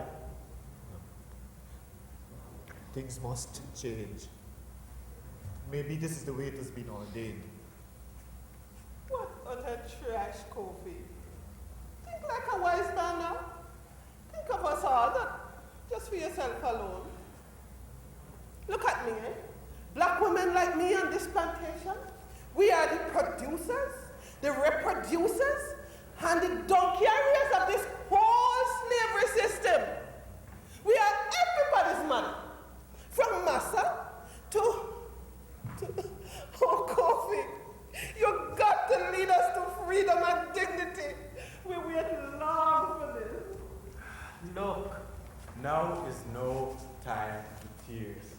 Things must change. Maybe this is the way it has been ordained. What utter trash, Kofi. Think like a wise man now. Think of us all, not just for yourself alone. Look at me, eh? Black women like me on this plantation, we are the producers, the reproducers, and the donkey carriers of this whole slavery system. We are everybody's money. From massa to oh, Kofi, you got to lead us to freedom and dignity. We wait long for this. Look, now is no time for tears.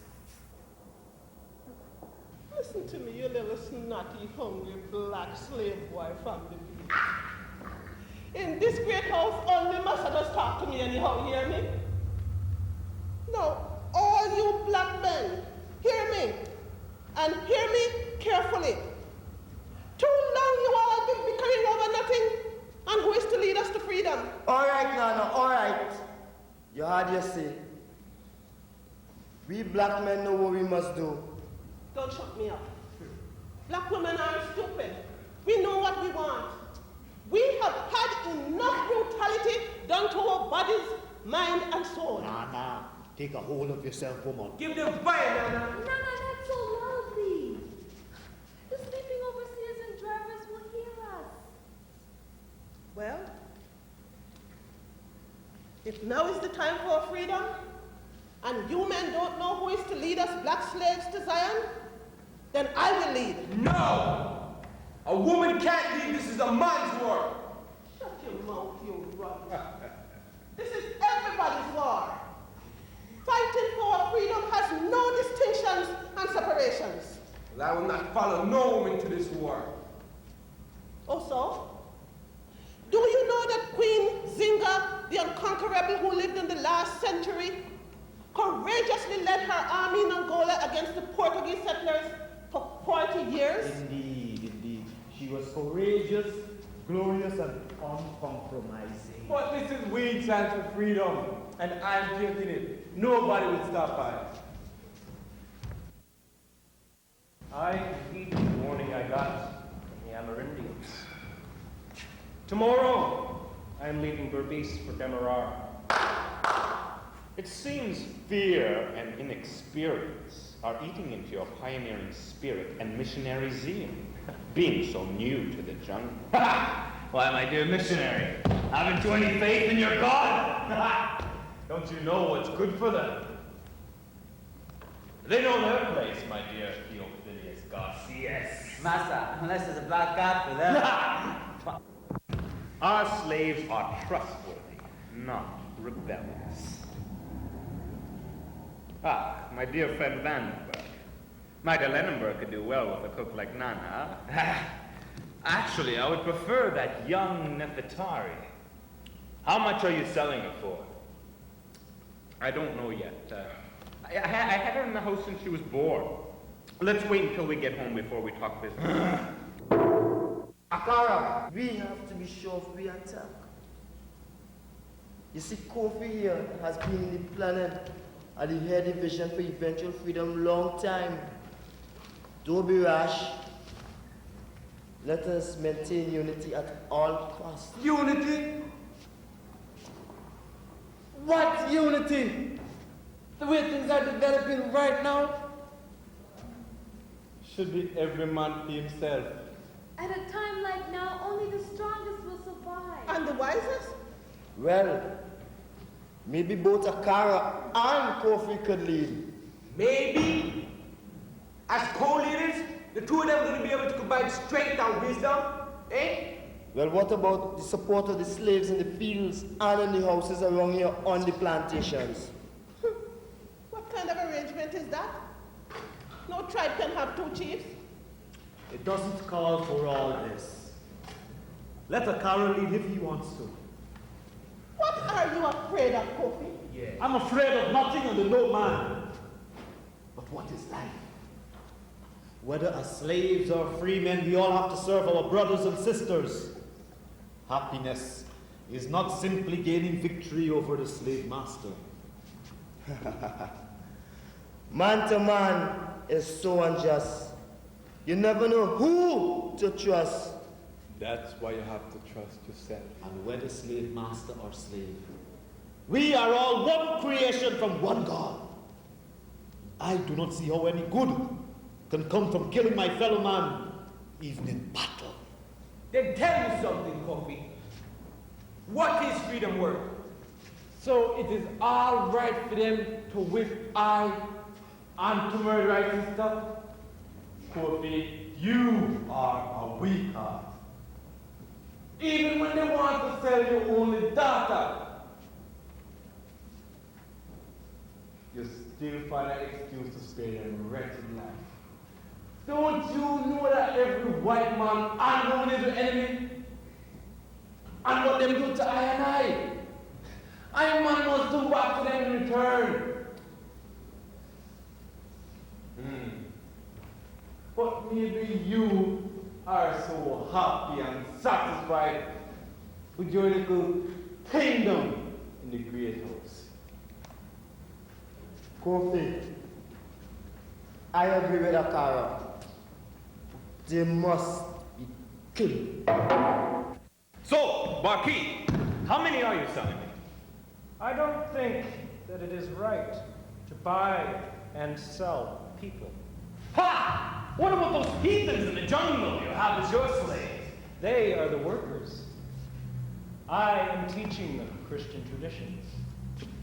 Listen to me, you little snotty, hungry black slave boy from the beach. In this great house, only massa does talk to me anyhow, hear me? No. All you black men, hear me, and hear me carefully. Too long you all been bickering over nothing, and who is to lead us to freedom? All right, Nana, all right. You heard your say. We black men know what we must do. Don't shut me up. Black women are stupid. We know what we want. We have had enough brutality done to our bodies, mind, and soul. Nah. Take a hold of yourself, woman. Give them fire, Nana. Nana, not so loudly. The sleeping overseers and drivers will hear us. Well, if now is the time for freedom, and you men don't know who is to lead us black slaves to Zion, then I will lead. No! A woman can't lead. This is a man's war. Shut your mouth, you rubbish. This is everybody's war. Fighting for our freedom has no distinctions and separations. Well, I will not follow no woman to this war. Also, do you know that Queen Zinga, the unconquerable who lived in the last century, courageously led her army in Angola against the Portuguese settlers for 40 years? Indeed. She was courageous, glorious, and uncompromising. But this is we chant for freedom, and I'm taking it. Nobody will stop by. I heed the warning I got from the Amerindians. Tomorrow, I am leaving Berbice for Demerara. It seems fear and inexperience are eating into your pioneering spirit and missionary zeal, being so new to the jungle. Why, my dear missionary, haven't you any faith in your God? Don't you know what's good for them? They know their place, my dear Theophilus Garcias. Massa, unless there's a black god for them. Our slaves are trustworthy, not rebellious. Ah, my dear friend Vandenberg. My Delenenberg could do well with a cook like Nana. Actually, I would prefer that young Nefertari. How much are you selling her for? I don't know yet. I had her in the house since she was born. Let's wait until we get home before we talk business. Akara, we have to be sure if we attack. You see, Kofi here has been in the planning and he had a vision for eventual freedom long time. Don't be rash. Let us maintain unity at all costs. Unity? What unity? The way things are developing right now? Should be every man for himself. At a time like now, only the strongest will survive. And the wisest? Well, maybe both Akara and Kofi could lead. Maybe, as co-leaders, the two of them are going to be able to combine strength and wisdom, eh? Well, what about the support of the slaves in the fields and in the houses around here on the plantations? What kind of arrangement is that? No tribe can have two chiefs. It doesn't call for all this. Let Akara lead if he wants to. What are you afraid of, Kofi? Yeah. I'm afraid of nothing and of no man. But what is life? Whether as slaves or free men, we all have to serve our brothers and sisters. Happiness is not simply gaining victory over the slave master. Man to man is so unjust. You never know who to trust. That's why you have to trust yourself. And whether slave master or slave, we are all one creation from one God. I do not see how any good can come from killing my fellow man, even in battle. Then tell me something, Kofi. What is freedom worth? So it is all right for them to whip I and to murder my sister? Kofi, you are a weak heart. Even when they want to sell your only daughter, you still find an excuse to stay in a wretched life. Don't you know that every white man and woman is an enemy? And what them do to I and I man must do back to them in return. But maybe you are so happy and satisfied with your little kingdom in the great house. Kofi, I agree with Akara. They must be killed. So, Barkeep, how many are you selling me? I don't think that it is right to buy and sell people. Ha! What about those heathens in the jungle you have as your slaves? They are the workers. I am teaching them Christian traditions.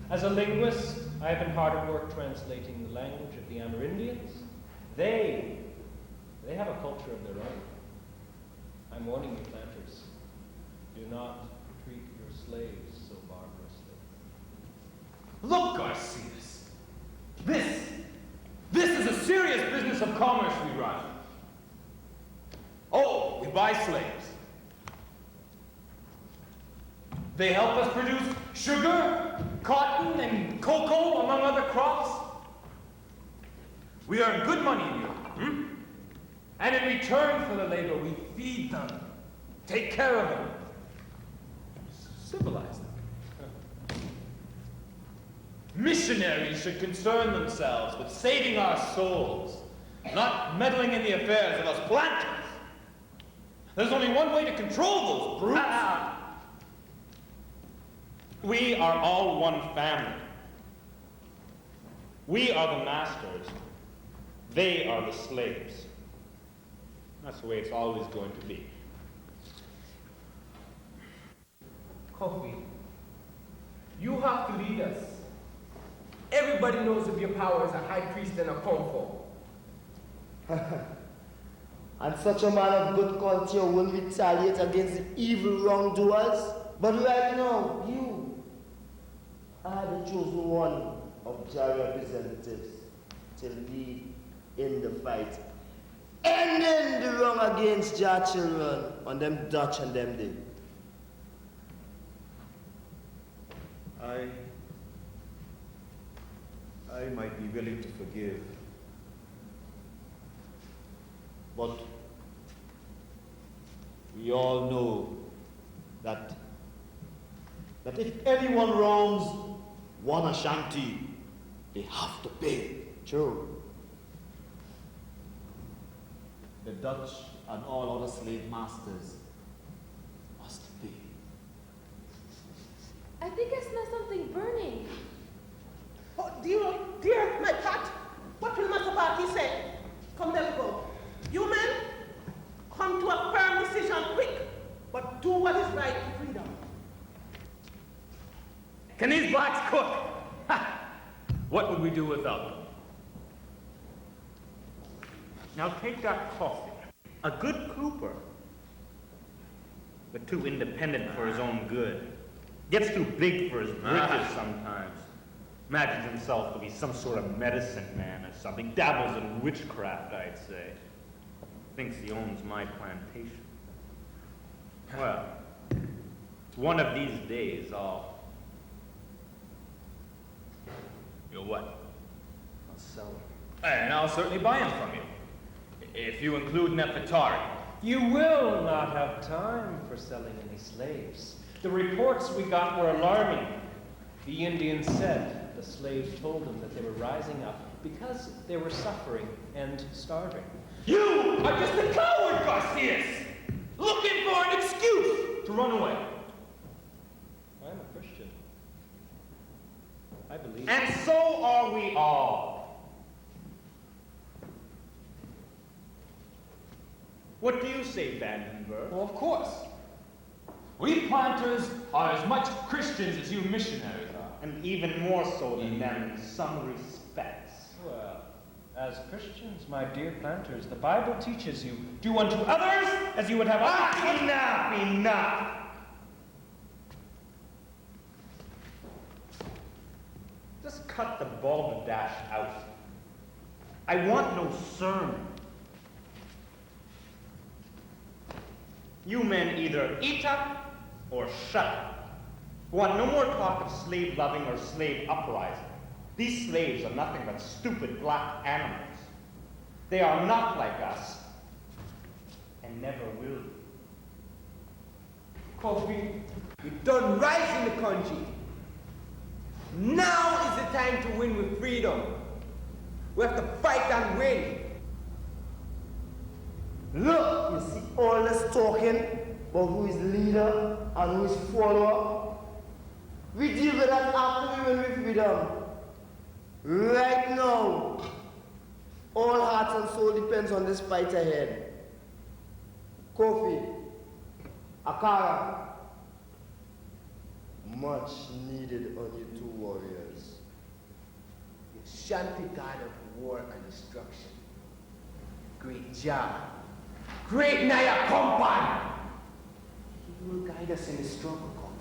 As a linguist, I have been hard at work translating the language of the Amerindians. They have a culture of their own. I'm warning you, planters. Do not treat your slaves so barbarously. Look, Garcias, this is a serious business of commerce we run. Oh, we buy slaves. They help us produce sugar, cotton, and cocoa, among other crops. We earn good money in Europe, And in return for the labor, we feed them, take care of them, civilize them. Missionaries should concern themselves with saving our souls, not meddling in the affairs of us planters. There's only one way to control those brutes. We are all one family. We are the masters. They are the slaves. That's the way it's always going to be. Kofi, you have to lead us. Everybody knows of your power as a high priest and a confor. And such a man of good culture will retaliate against the evil wrongdoers. But right now, you are the chosen one of Jah representatives to lead in the fight, ending the wrong against Jah children on them Dutch and them day. I might be willing to forgive. But we all know that if anyone wrongs one Ashanti, they have to pay. True. The Dutch and all other slave masters must pay. I think I smell something burning. Oh, dear, my cat. What will Master Barty say? Come, let go. You men, come to a firm do what is right for freedom. Can these blacks cook? Ha! What would we do without them? Now take that coffee. A good cooper, but too independent for his own good. Gets too big for his britches sometimes. Imagines himself to be some sort of medicine man or something. Dabbles in witchcraft, I'd say. Thinks he owns my plantation. Well, one of these days You'll what? I'll sell him. And I'll certainly buy them from you. If you include Nefertari. You will not have time for selling any slaves. The reports we got were alarming. The Indians said the slaves told them that they were rising up because they were suffering and starving. You are just a coward, Garcias! Looking for an excuse to run away. I'm a Christian. I believe. And so are we all. What do you say, Vandenberg? Well, of course. We planters are as much Christians as you missionaries are. And even more so than them in some respects. Well, as Christians, my dear planters, the Bible teaches you, do unto others as you would have others. Enough! Just cut the balderdash out. I want no sermon. You men either eat up or shut up. Want no more talk of slave loving or slave uprising. These slaves are nothing but stupid black animals. They are not like us, and never will be. Coffee, we done rise in the country. Now is the time to win with freedom. We have to fight and win. Look, you see all this talking about who is leader and who is follower? We deal with that after we win with freedom. Right now, all heart and soul depends on this fight ahead. Kofi, Akara, much needed on you two warriors. The Shanti God of war and destruction. Great Jah, great Naya Kompan. He will guide us in the struggle, Kofi.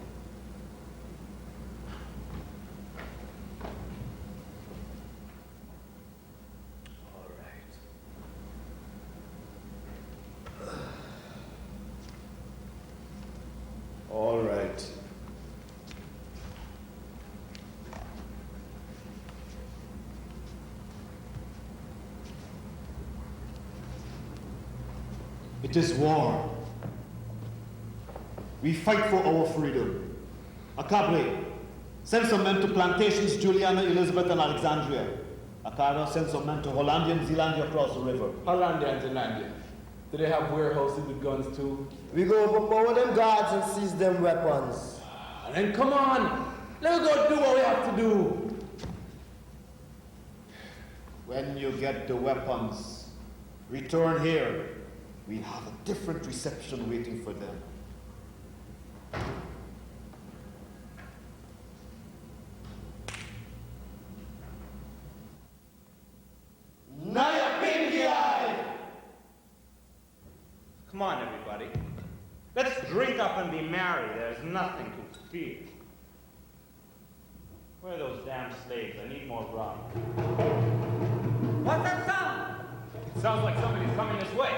All right. It is war. We fight for our freedom. Akabre, send some men to plantations, Juliana, Elizabeth, and Alexandria. Akara, send some men to Hollandia and Zealandia across the river. Hollandia and Zealandia. Do they have warehouses with guns too? We go overpower them guards and seize them weapons. Then come on, let's go do what we have to do. When you get the weapons, return here. We have a different reception waiting for them. Come on, everybody. Let's drink up and be merry. There's nothing to fear. Where are those damn slaves? I need more rum. What's that sound? It sounds like somebody's coming this way.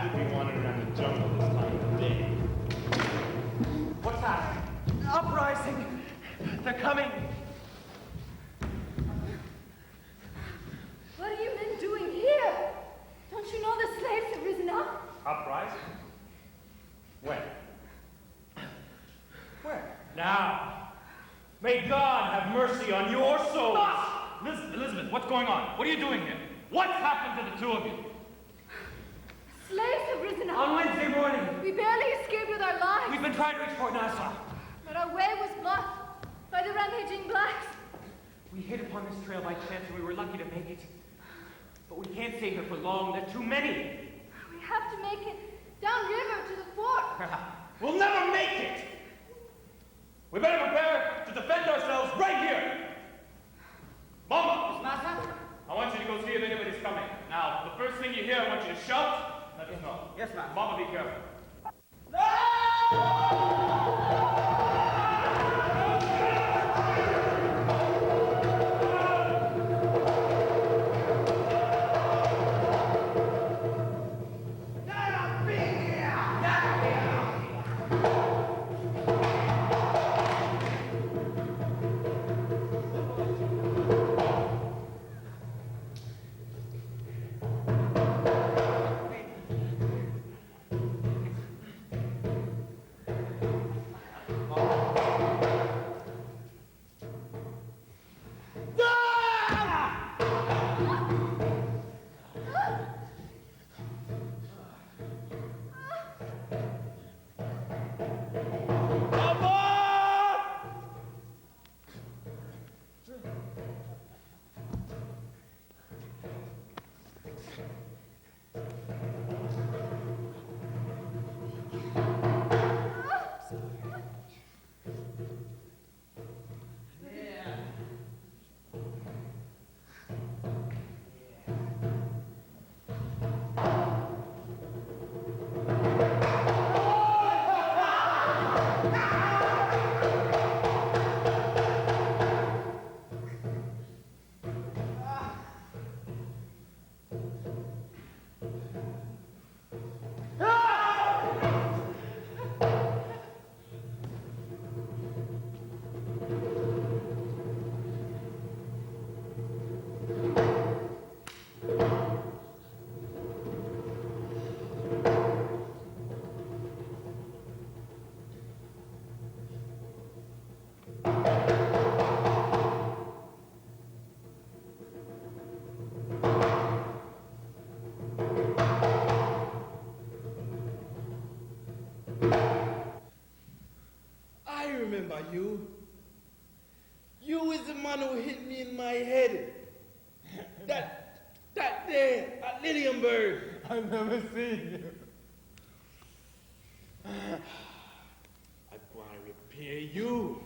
He'd be wandering around the jungle this time of the day. What's that? Uprising. They're coming. What are you men doing here? Don't you know the slaves have risen up? Uprising? When? Where? Now. May God have mercy on your souls. Elizabeth, what's going on? What are you doing here? What's happened to the two of you? Slaves have risen up. On Wednesday morning. We barely escaped with our lives. We've been trying to reach Fort Nassau. But our way was blocked by the rampaging blacks. We hit upon this trail by chance and we were lucky to make it. But we can't stay here for long. There are too many. We have to make it downriver to the fort. We'll never make it! We better prepare to defend ourselves right here! Mama! Yes, master? I want you to go see if anybody's coming. Now, the first thing you hear, I want you to shout, let us know. Yes, master. Mama, be careful. I remember you. You is the man who hit me in my head. That day at Lillianburg. I've never seen you. I'm going to repair you.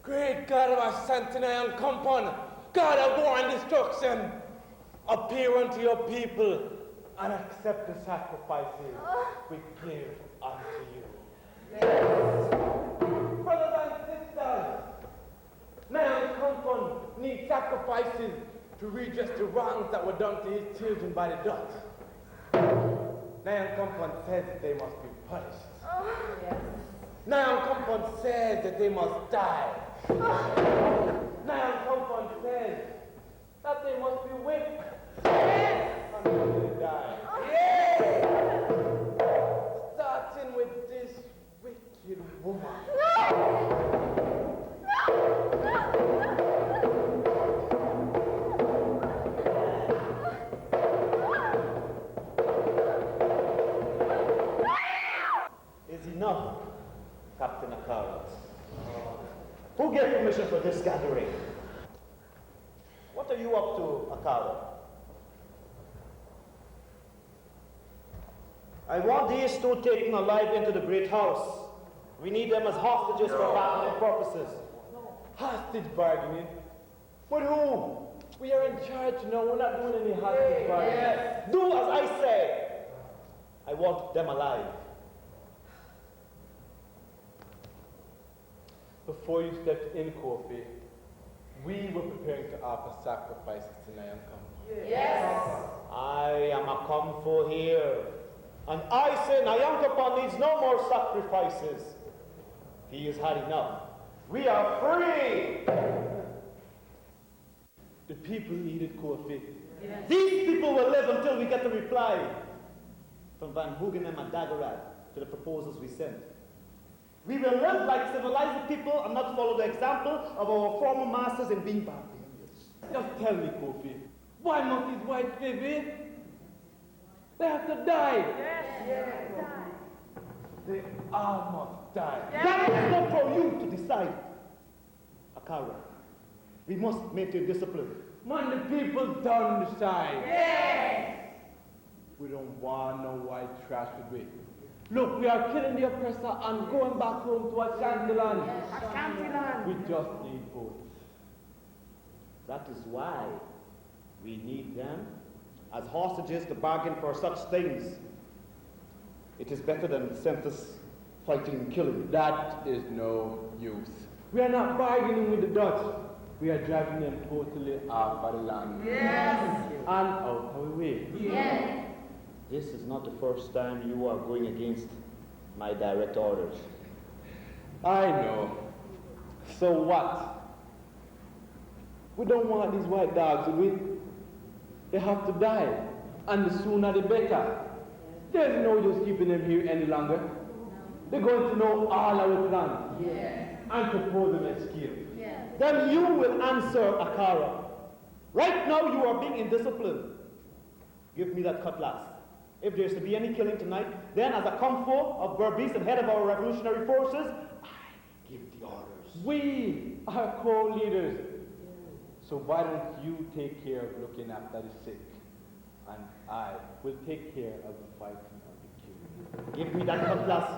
Great God of our centennial compound, God of war and destruction, appear unto your people and accept the sacrifices we give unto you. Brothers and sisters, Nayan Compound needs sacrifices to redress the wrongs that were done to his children by the Dutch. Nayan Compound says that they must be punished. Nayan Compound says that they must die. Nayan Compound says that they must be whipped until they die. Starting with this wicked woman. No! Who gave permission for this gathering? What are you up to, Akara? I want these two taken alive into the great house. We need them as hostages for bargaining purposes. Hostage bargaining? With whom? We are in charge now. We're not doing any hostage bargaining. Yes. Do as I say. I want them alive. Before you stepped in, Kofi, we were preparing to offer sacrifices to Nyankampo. Yes. I am a Kamfo here. And I say Nyankampo needs no more sacrifices. He has had enough. We are free. The people needed Kofi. Yes. These people will live until we get a reply from Van Hugenem and Dagarad to the proposals we sent. We will live like civilized people and not follow the example of our former masters in being barbarians. Just tell me, Kofi, why must these whites live in? They have to die. Yes. They all must die. Yes. That is not for you to decide. Akara, we must maintain discipline. Man, the people don't decide. Yes. We don't want no white trash with we. Look, we are killing the oppressor and going back home to Ashanti land. Yes. Ashanti land. We just need votes. That is why we need them as hostages to bargain for such things. It is better than senseless fighting and killing. That is no use. We are not bargaining with the Dutch. We are driving them totally off of the land. Yes. And out of the way. Yes. This is not the first time you are going against my direct orders. I know. So what? We don't want these white dogs, we. They have to die. And the sooner the better. There's no use keeping them here any longer. They're going to know all our plans. Yes. And propose an escape. Yes. Then you will answer, Akara. Right now you are being indisciplined. Give me that cutlass. If there's to be any killing tonight, then as a Kamfo of Berbice and head of our revolutionary forces, I give the orders. We are co-leaders. So why don't you take care of looking after the sick, and I will take care of the fighting of the king. Give me that cutlass.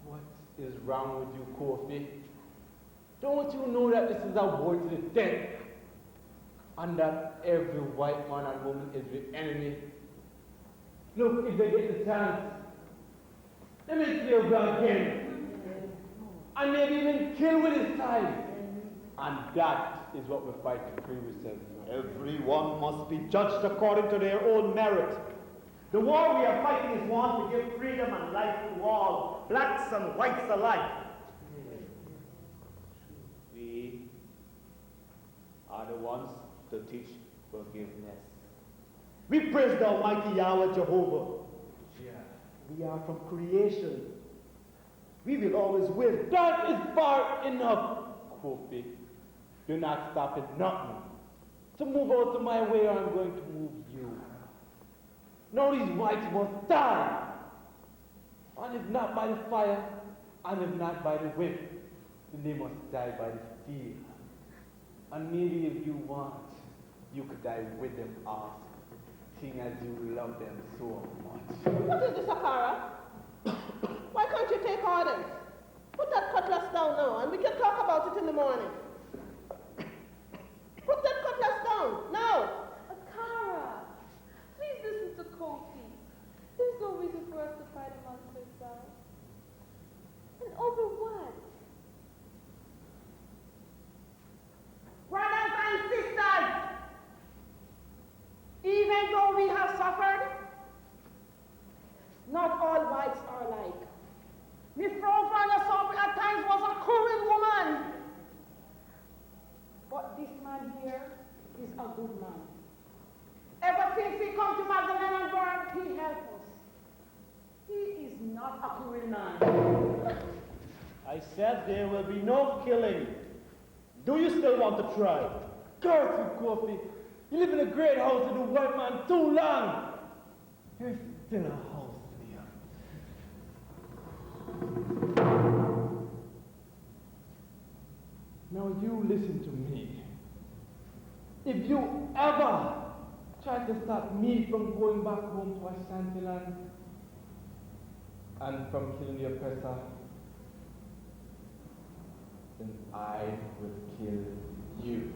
What is wrong with you, Kofi? Don't you know that this is a war to the death, and that every white man and woman is the enemy? Look, if they get the chance, let me kill them again, and maybe even kill with his side. And that is what we're fighting to free ourselves from. Everyone must be judged according to their own merit. The war we are fighting is one to give freedom and life to all, blacks and whites alike. We are the ones to teach forgiveness. We praise the Almighty Yahweh Jehovah. We are from creation. We will always win. That is far enough, Kofi. You're not stopping nothing. To move out of my way, or I'm going to move you. Now these whites must die. And if not by the fire, and if not by the whip, then they must die by the steel. And maybe if you want, you could die with them also, seeing as you love them so much. What is this, Akara? Why can't you take orders? Put that cutlass down now, and we can talk about it in the morning. Put that cutlass down, now! Akara, please listen to Kofi. There's no reason for us to fight amongst ourselves. And over what? Brothers and sisters, even though we have suffered, not all whites are alike. Miss Frauenfelder at times was a cruel woman. But this man here is a good man. Ever since he come to Magdalena, he helped us. He is not a cruel man. I said there will be no killing. Do you still want to try? Curse you, Kofi. You live in a great house with a white man too long. There's still a house here. Now you listen to me. If you ever try to stop me from going back home to Ashanti land and from killing the oppressor, then I will kill you.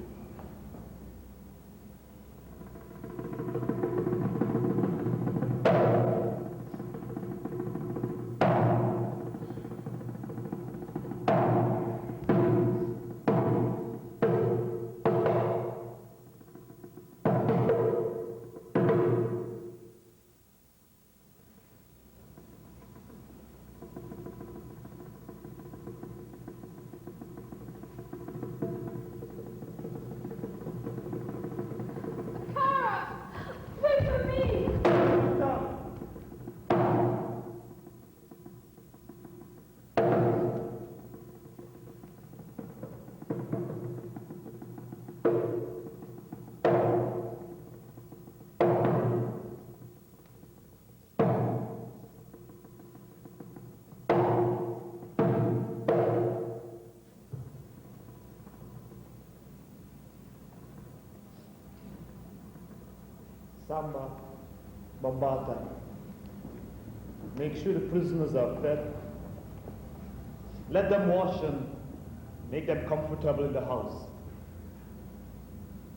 Wait for me! Samba, Bambata. Make sure the prisoners are fed. Let them wash and make them comfortable in the house.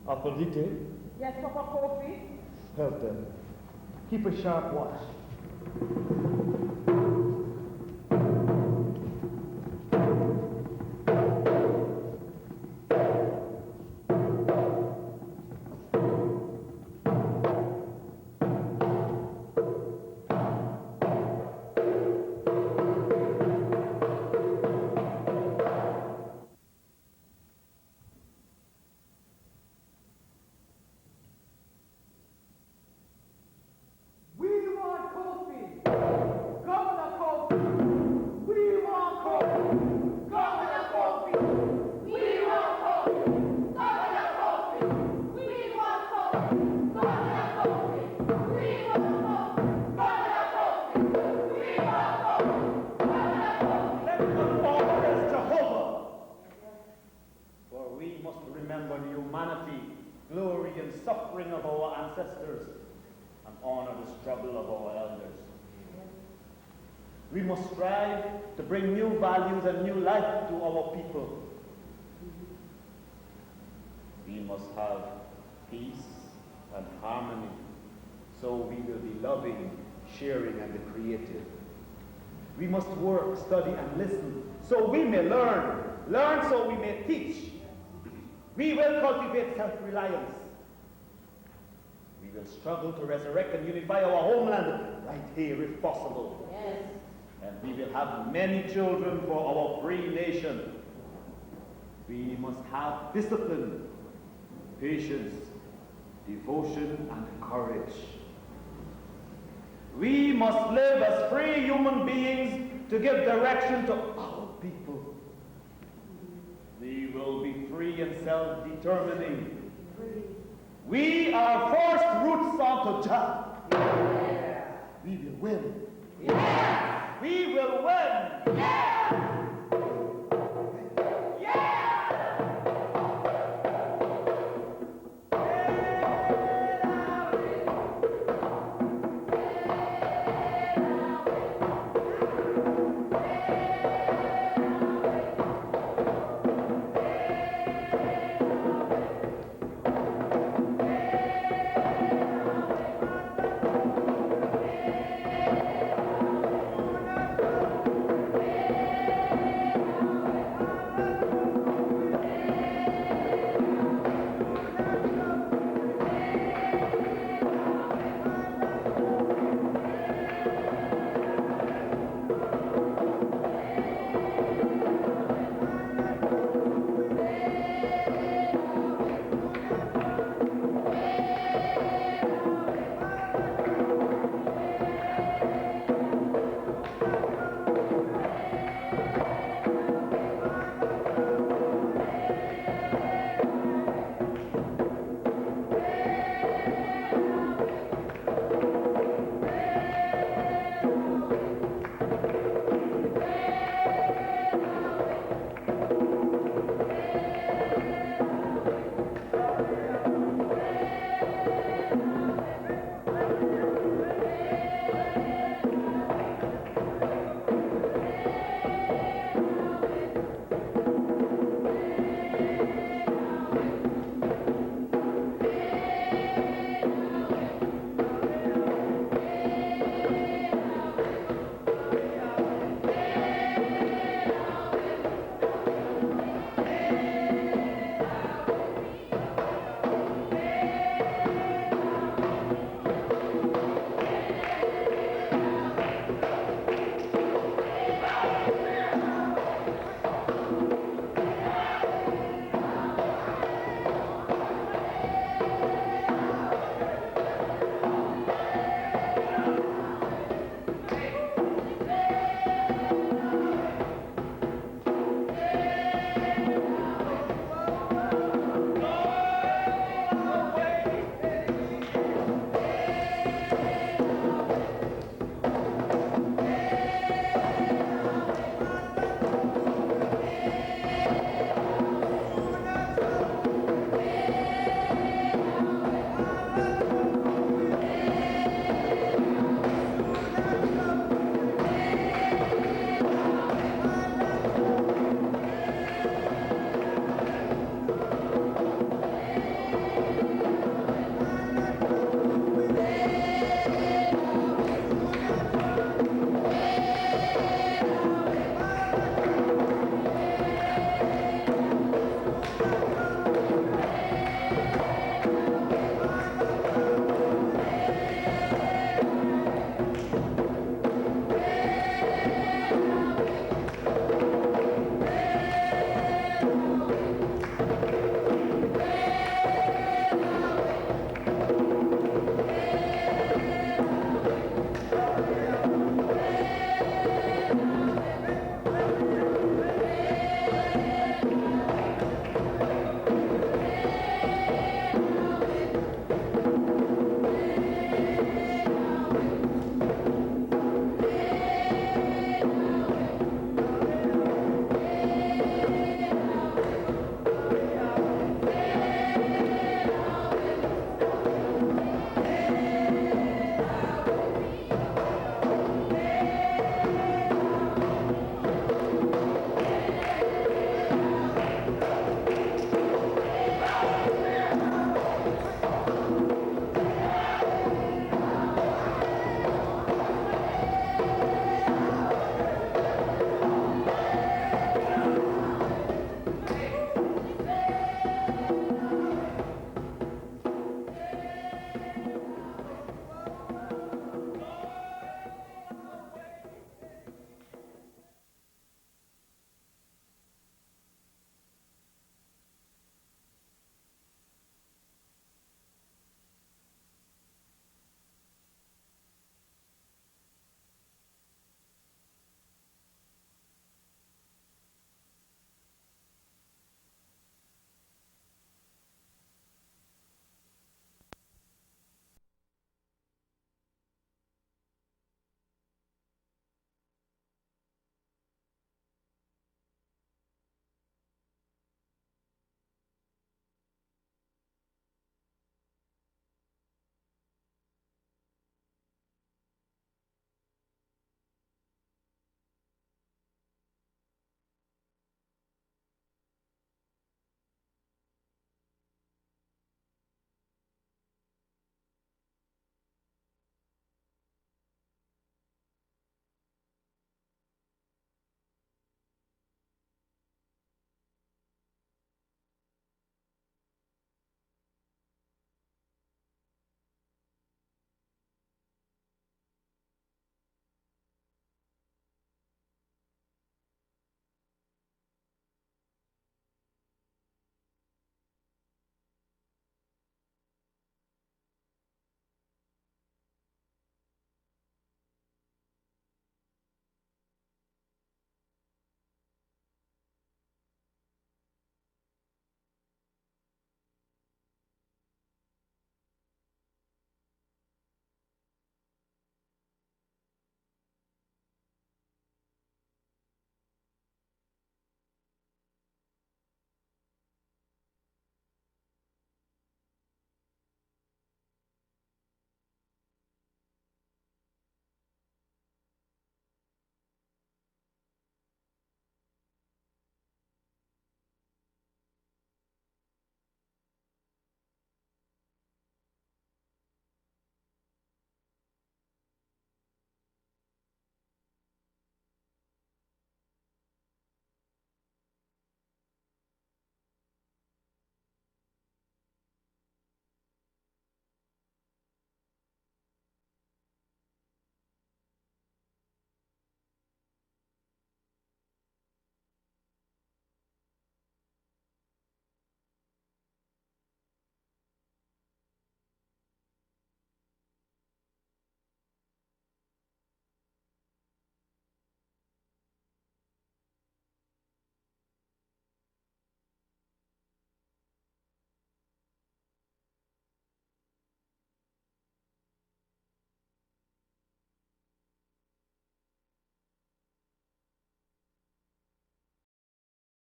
Aphrodite, Yes, Papa Kofi? help them. Keep a sharp watch. Suffering of our ancestors and honor the struggle of our elders. We must strive to bring new values and new life to our people. We must have peace and harmony, so we will be loving, sharing, and the creative. We must work, study, and listen, so we may learn. Learn so we may teach. We will cultivate self-reliance. We will struggle to resurrect and unify our homeland right here if possible. Yes. And we will have many children for our free nation. We must have discipline, patience, devotion, and courage. We must live as free human beings to give direction to our people. We will be free and self-determining. We are first roots of Jah. Yeah. We will win. Yeah. We will win.